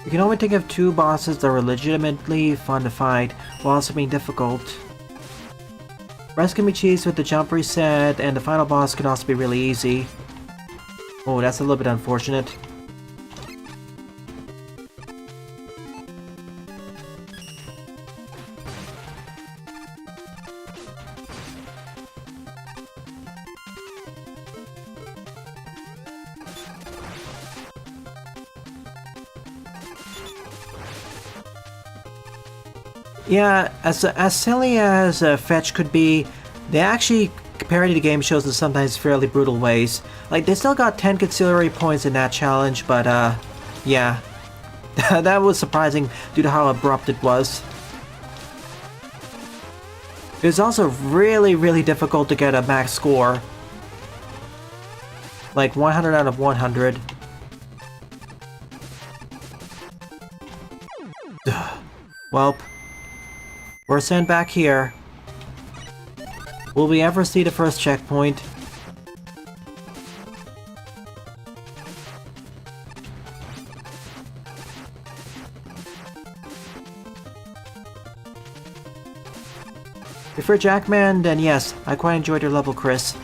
S1: You can only think of 2 bosses that are legitimately fun to fight, while also being difficult. Rest can be cheesed with the jump reset, and the final boss can also be really easy. Oh, that's a little bit unfortunate. Yeah, as silly as Fetch could be, they actually parody the game shows in sometimes fairly brutal ways. Like, they still got 10 conciliatory points in that challenge, but yeah. That was surprising due to how abrupt it was. It was also really difficult to get a max score. Like 100 out of 100. Welp. We're sent back here. Will we ever see the first checkpoint? If you're Jackman, then yes, I quite enjoyed your level, Chris.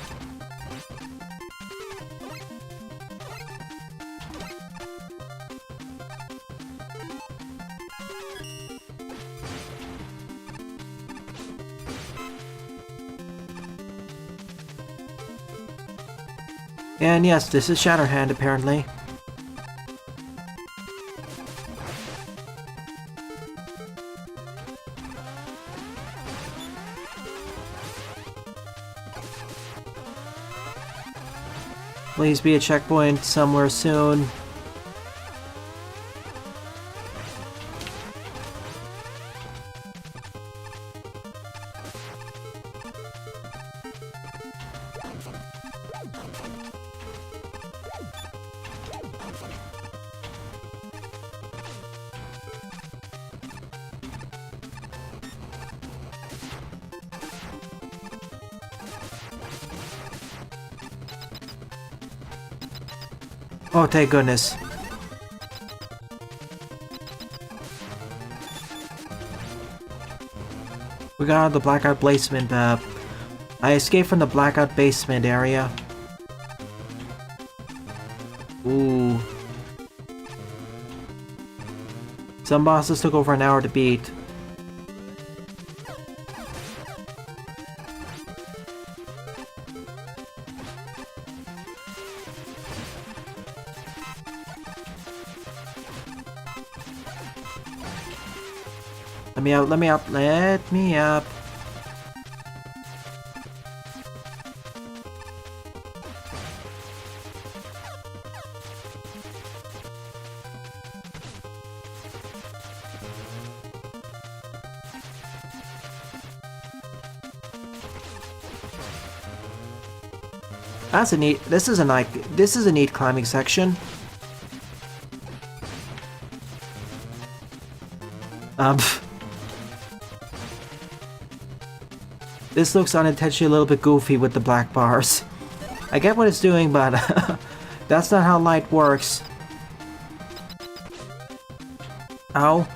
S1: And yes, this is Shatterhand, apparently. Please be a checkpoint somewhere soon. Oh, thank goodness. We got out of the blackout basement. I escaped from the blackout basement area. Ooh. Some bosses took over an hour to beat. Let me out, let me out, let me up. That's a neat, this is a neat climbing section. This looks unintentionally a little bit goofy with the black bars. I get what it's doing, but that's not how light works. Ow.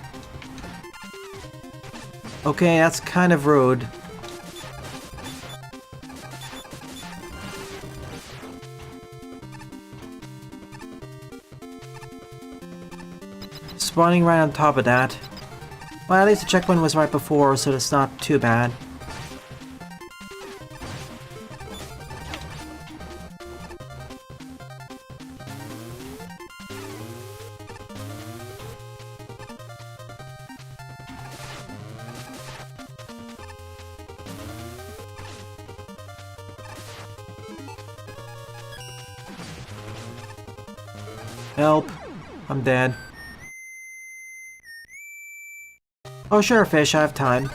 S1: Okay, that's kind of rude. Spawning right on top of that. Well, at least the checkpoint was right before, so it's not too bad. Help. I'm dead. Oh sure, fish, I have time.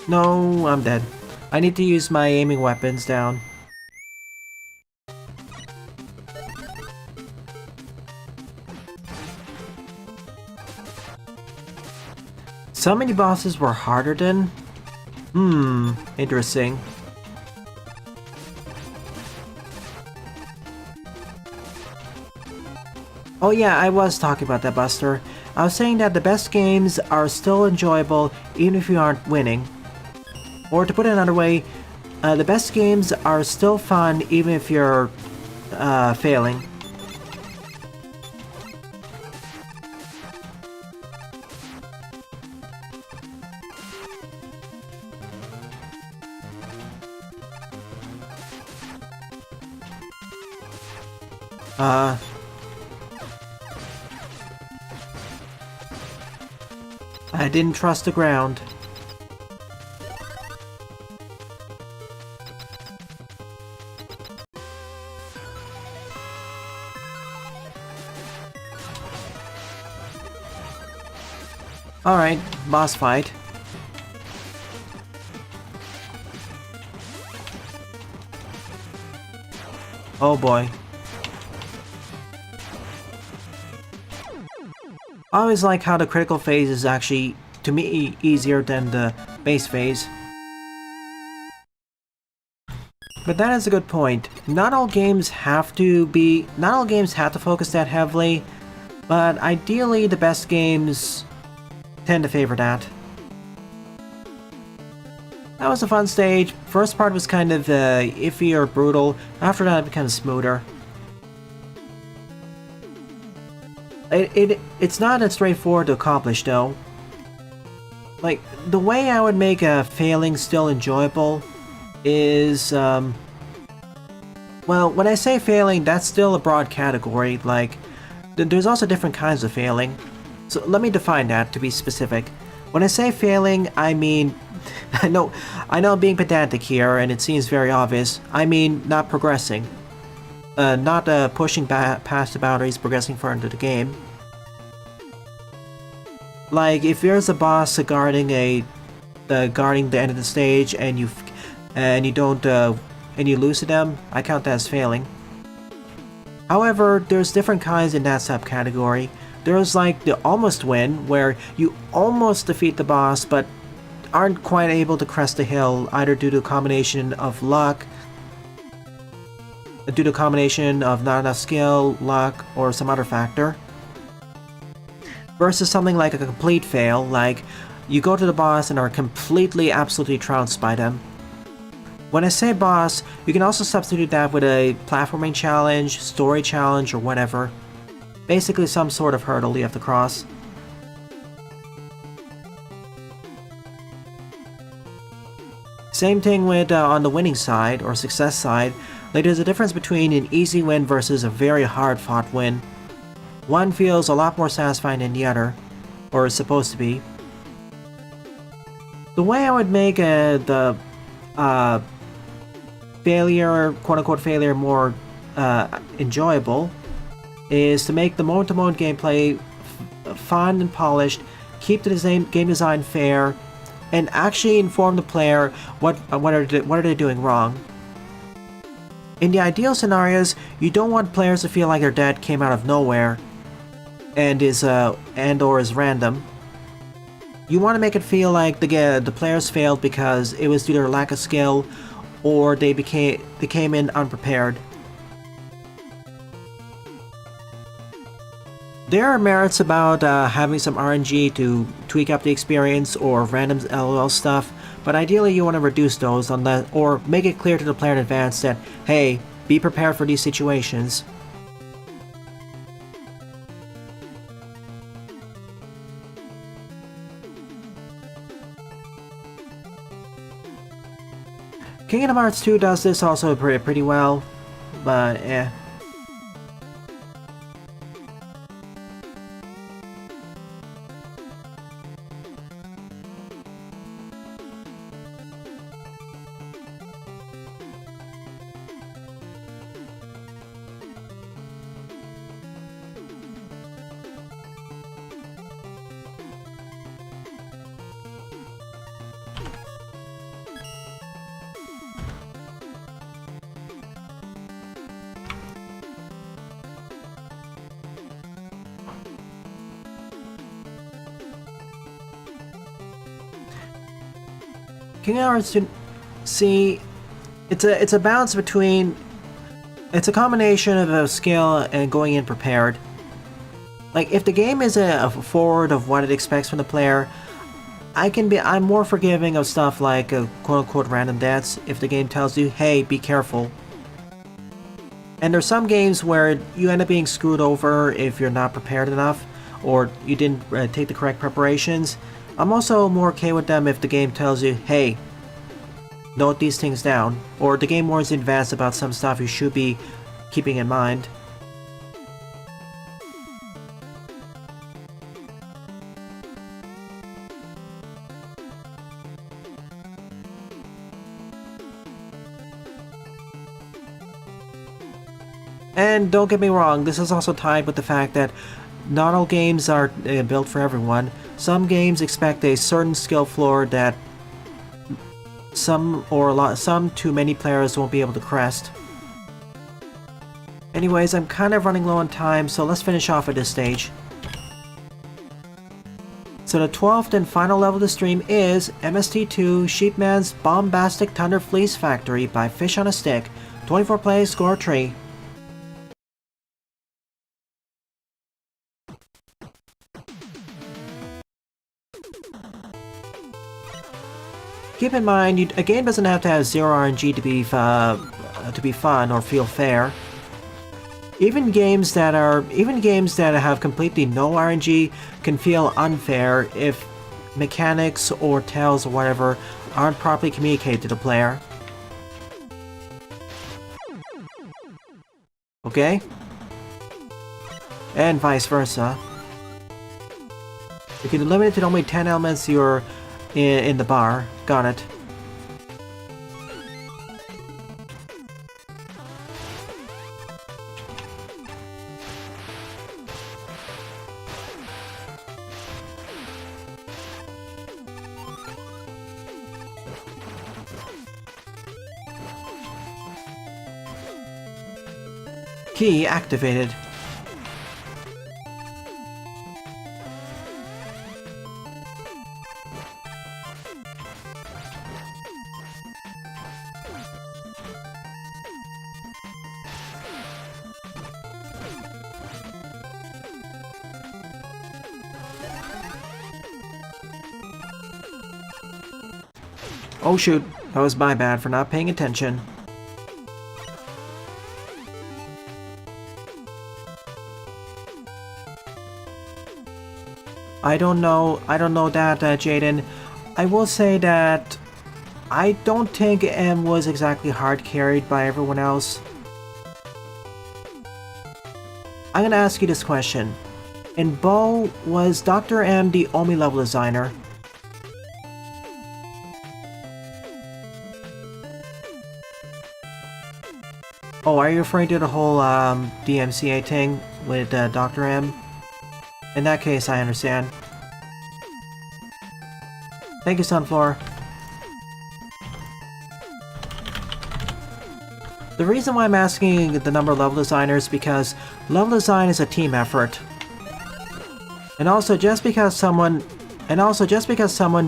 S1: No, I'm dead. I need to use my aiming weapons down. So many bosses were harder than... interesting. Oh yeah, I was talking about that, Buster. I was saying that the best games are still enjoyable even if you aren't winning. Or to put it another way, the best games are still fun even if you're failing. I didn't trust the ground. Alright, boss fight. Oh boy. I always like how the critical phase is actually, to me, easier than the base phase. But that is a good point. Not all games have to focus that heavily, but ideally the best games tend to favor that. That was a fun stage. First part was kind of iffy or brutal. After that it became smoother. It's not as straightforward to accomplish though. Like, the way I would make a failing still enjoyable is, well, when I say failing, that's still a broad category. Like, there's also different kinds of failing. So let me define that to be specific. When I say failing, I mean, I know I'm being pedantic here and it seems very obvious. I mean not progressing. Not pushing past the boundaries, progressing further into the game. Like, if there's a boss guarding the end of the stage and you lose to them, I count that as failing. However, there's different kinds in that subcategory. There's like the almost win, where you almost defeat the boss but aren't quite able to crest the hill, either due to a combination of luck, due to a combination of not enough skill, luck, or some other factor. Versus something like a complete fail, like you go to the boss and are completely, absolutely trounced by them. When I say boss, you can also substitute that with a platforming challenge, story challenge, or whatever. Basically some sort of hurdle you have to cross. Same thing with on the winning side, or success side. Like, there's a difference between an easy win versus a very hard-fought win. One feels a lot more satisfying than the other, or is supposed to be. The way I would make the failure, quote-unquote failure, more enjoyable is to make the moment-to-moment gameplay fun and polished, keep the game design fair, and actually inform the player what are they doing wrong. In the ideal scenarios, you don't want players to feel like their death came out of nowhere and is random. You want to make it feel like the players failed because it was due to their lack of skill, or they came in unprepared. There are merits about having some RNG to tweak up the experience or random LOL stuff, but ideally you want to reduce those or make it clear to the player in advance that, hey, be prepared for these situations. Kingdom Hearts 2 does this also pretty well, but eh. Kingdom Hearts 2, see, it's a balance between, it's a combination of a skill and going in prepared. Like, if the game is a forward of what it expects from the player, I'm more forgiving of stuff like quote-unquote random deaths if the game tells you, hey, be careful. And there's some games where you end up being screwed over if you're not prepared enough, or you didn't take the correct preparations. I'm also more okay with them if the game tells you, hey, note these things down, or the game warns in advance about some stuff you should be keeping in mind. And don't get me wrong, this is also tied with the fact that not all games are built for everyone. Some games expect a certain skill floor that some too many players won't be able to crest. Anyways, I'm kind of running low on time, so let's finish off at this stage. So the 12th and final level of the stream is MST2 Sheepman's Bombastic Thunder Fleece Factory by Fish on a Stick. 24 plays, score 3. Keep in mind, a game doesn't have to have 0 RNG to be fun or feel fair. Even games that have completely no RNG can feel unfair if mechanics or tells or whatever aren't properly communicated to the player. Okay? And vice versa. You can limit it to only 10 elements you're in the bar. Got it. Key activated. Oh shoot, that was my bad for not paying attention. I don't know that, Jaden. I will say that I don't think M was exactly hard carried by everyone else. I'm gonna ask you this question. In Bow, was Dr. M the only level designer? Oh, are you referring to the whole DMCA thing with Dr. M? In that case, I understand. Thank you, Sunflower. The reason why I'm asking the number of level designers is because level design is a team effort. And also just because someone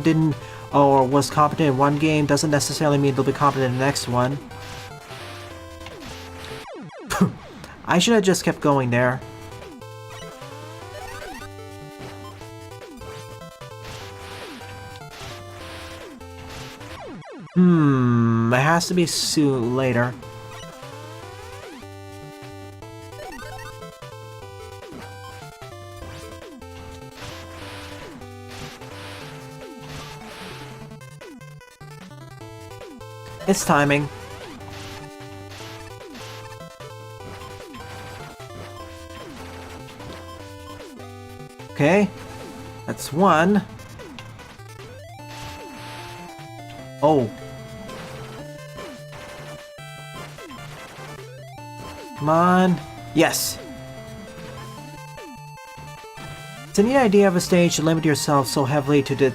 S1: didn't or was competent in one game doesn't necessarily mean they'll be competent in the next one. I should have just kept going there. It has to be soon later. It's timing. Okay, that's one. Oh. Come on. Yes. It's a neat idea of a stage to limit yourself so heavily to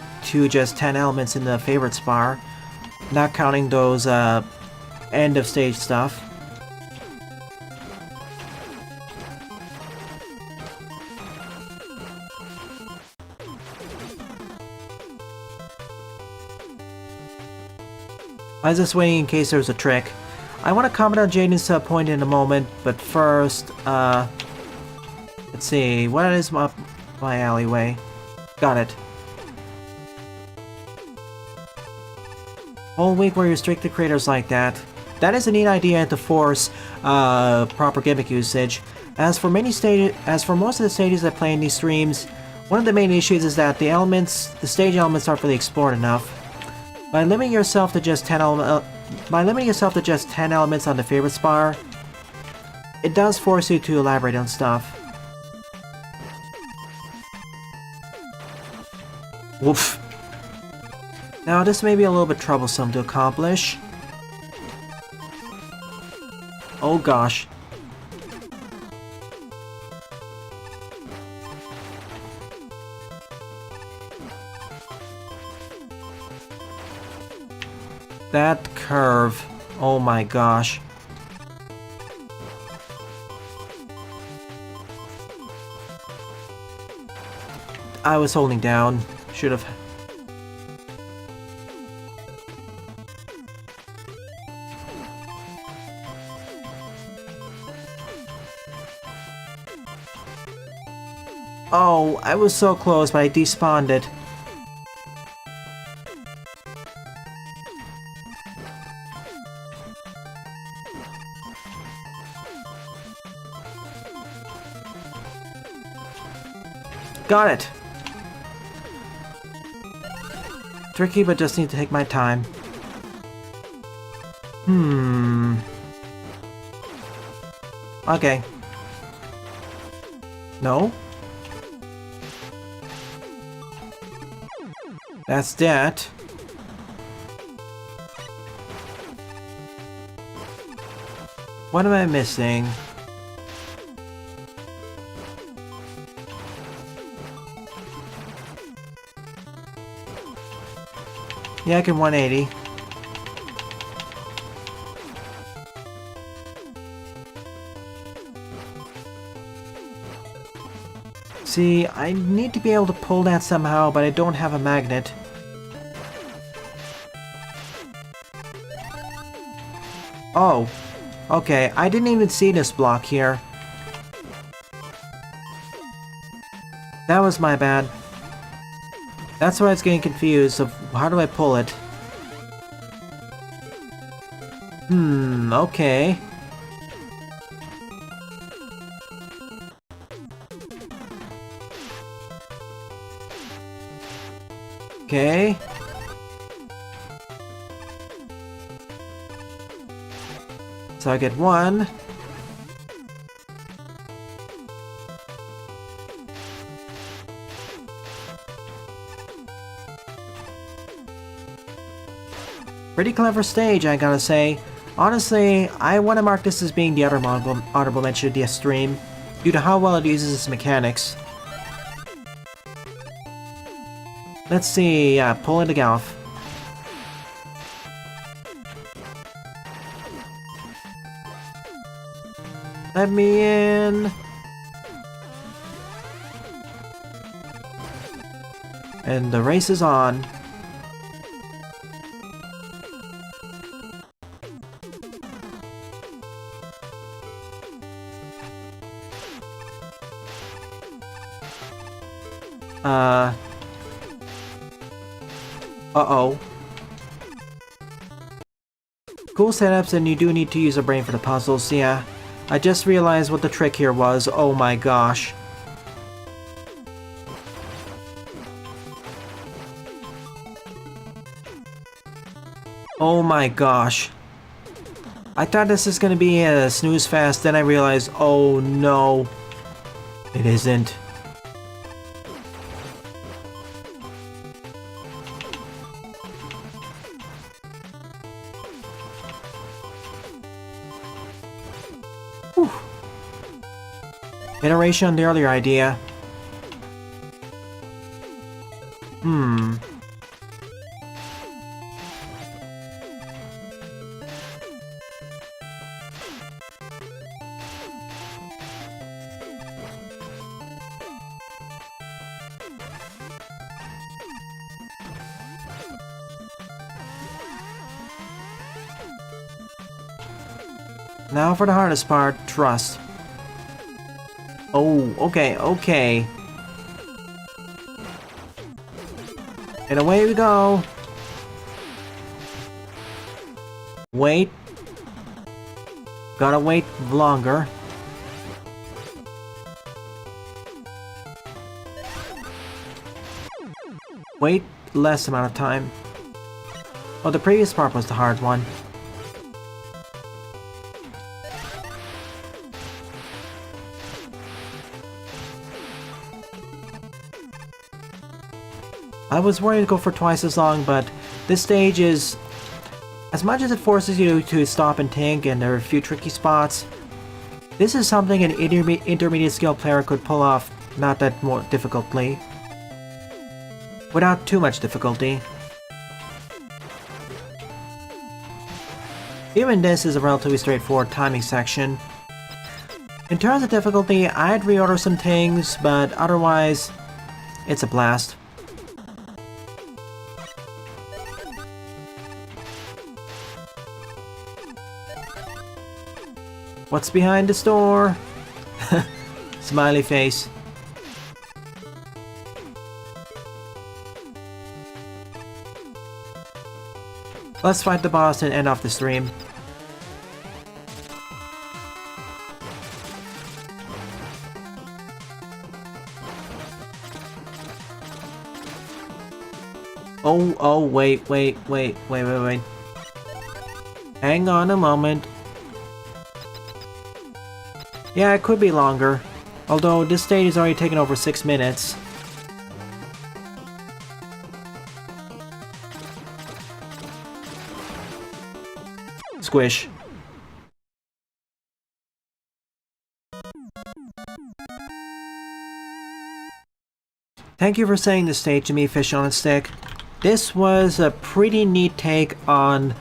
S1: just 10 elements in the favorites bar, not counting those end of stage stuff. I was just waiting in case there was a trick. I want to comment on Jaden's point in a moment, but first, let's see, what is my alleyway? Got it. Whole week where you restrict the creators like that. That is a neat idea to force proper gimmick usage. As for most of the stages I play in these streams, one of the main issues is that the stage elements aren't really explored enough. By limiting yourself to just 10 elements on the favorite spar, it does force you to elaborate on stuff. Woof. Now this may be a little bit troublesome to accomplish. Oh gosh. That curve. Oh my gosh. I was holding down. Should have. Oh, I was so close, but I despawned it. Got it! Tricky, but just need to take my time. Okay. No? That's that. What am I missing? Yeah, I can 180. See, I need to be able to pull that somehow, but I don't have a magnet. Oh, okay, I didn't even see this block here. That was my bad. That's why I was getting confused of how do I pull it? Okay. Okay. So I get one. Pretty clever stage, I gotta say. Honestly, I want to mark this as being the other honorable mention of this stream, due to how well it uses its mechanics. Let's see, pulling the Galf. Let me in. And the race is on. Uh-oh. Cool setups, and you do need to use a brain for the puzzles, yeah. I just realized what the trick here was. Oh my gosh. Oh my gosh. I thought this is gonna be a snooze fest, then I realized, oh no. It isn't. Whew. Iteration on the earlier idea. Now for the hardest part, trust. Oh, okay, okay. And away we go. Wait. Gotta wait longer. Wait less amount of time. Oh, the previous part was the hard one. I was worried to go for twice as long, but this stage is... As much as it forces you to stop and think, and there are a few tricky spots, this is something an intermediate skill player could pull off not that more difficultly. Without too much difficulty. Even this is a relatively straightforward timing section. In terms of difficulty, I'd reorder some things, but otherwise, it's a blast. What's behind this door? Smiley face. Let's fight the boss and end off the stream. Oh, wait. Hang on a moment. Yeah, it could be longer. Although this stage has already taken over 6 minutes. Squish. Thank you for saying the stage to me, Fish on a Stick. This was a pretty neat take on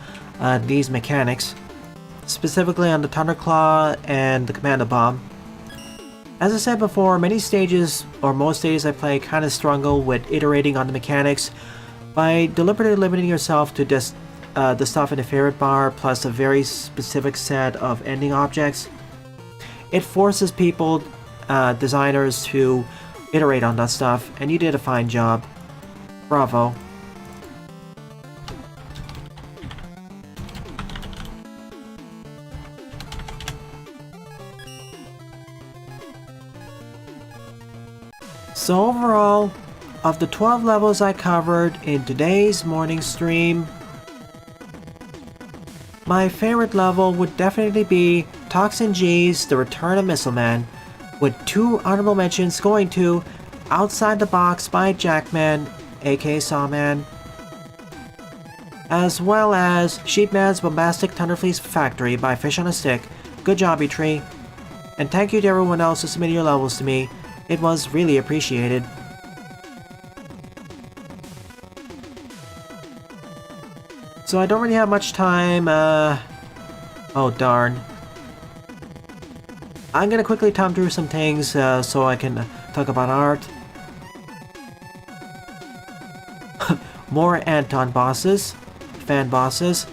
S1: these mechanics. Specifically on the Thunderclaw and the Commando Bomb. As I said before, many stages, or most stages I play, kind of struggle with iterating on the mechanics by deliberately limiting yourself to just the stuff in the favorite bar plus a very specific set of ending objects. It forces people, designers, to iterate on that stuff, and you did a fine job. Bravo. So overall, of the 12 levels I covered in today's morning stream, my favorite level would definitely be Toxin G's The Return of Missile Man, with 2 honorable mentions going to Outside the Box by Jackman, aka Sawman, as well as Sheepman's Bombastic Thunderfleece Factory by Fish on a Stick. Good job, E-Tree. And thank you to everyone else who submitted your levels to me. It was really appreciated. So I don't really have much time, oh darn. I'm gonna quickly thumb through some things so I can talk about art. More Anton bosses, fan bosses.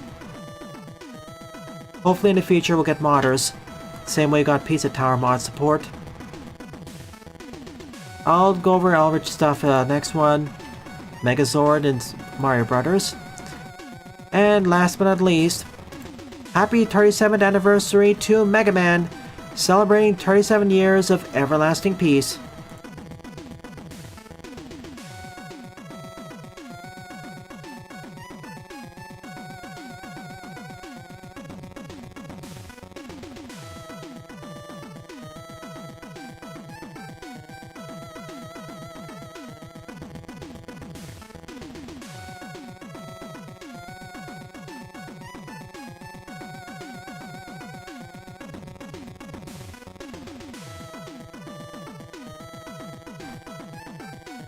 S1: Hopefully in the future we'll get modders. Same way we got Pizza Tower mod support. I'll go over Elrich stuff next one. Megazord and Mario Brothers. And last but not least, happy 37th anniversary to Mega Man, celebrating 37 years of everlasting peace.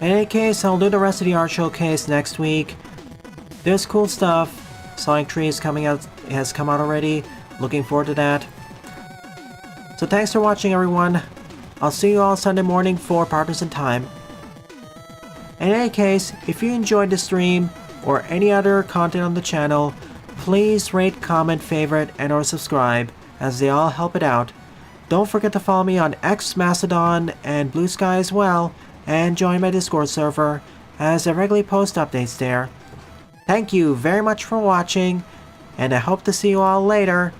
S1: In any case, I'll do the rest of the art showcase next week. There's cool stuff. Sonic Tree is coming out, has come out already. Looking forward to that. So thanks for watching, everyone. I'll see you all Sunday morning for Partners in Time. In any case, if you enjoyed the stream or any other content on the channel, please rate, comment, favorite, and or subscribe. as they all help it out. Don't forget to follow me on X, Mastodon, and Blue Sky as well, and join my Discord server, as I regularly post updates there. Thank you very much for watching, and I hope to see you all later.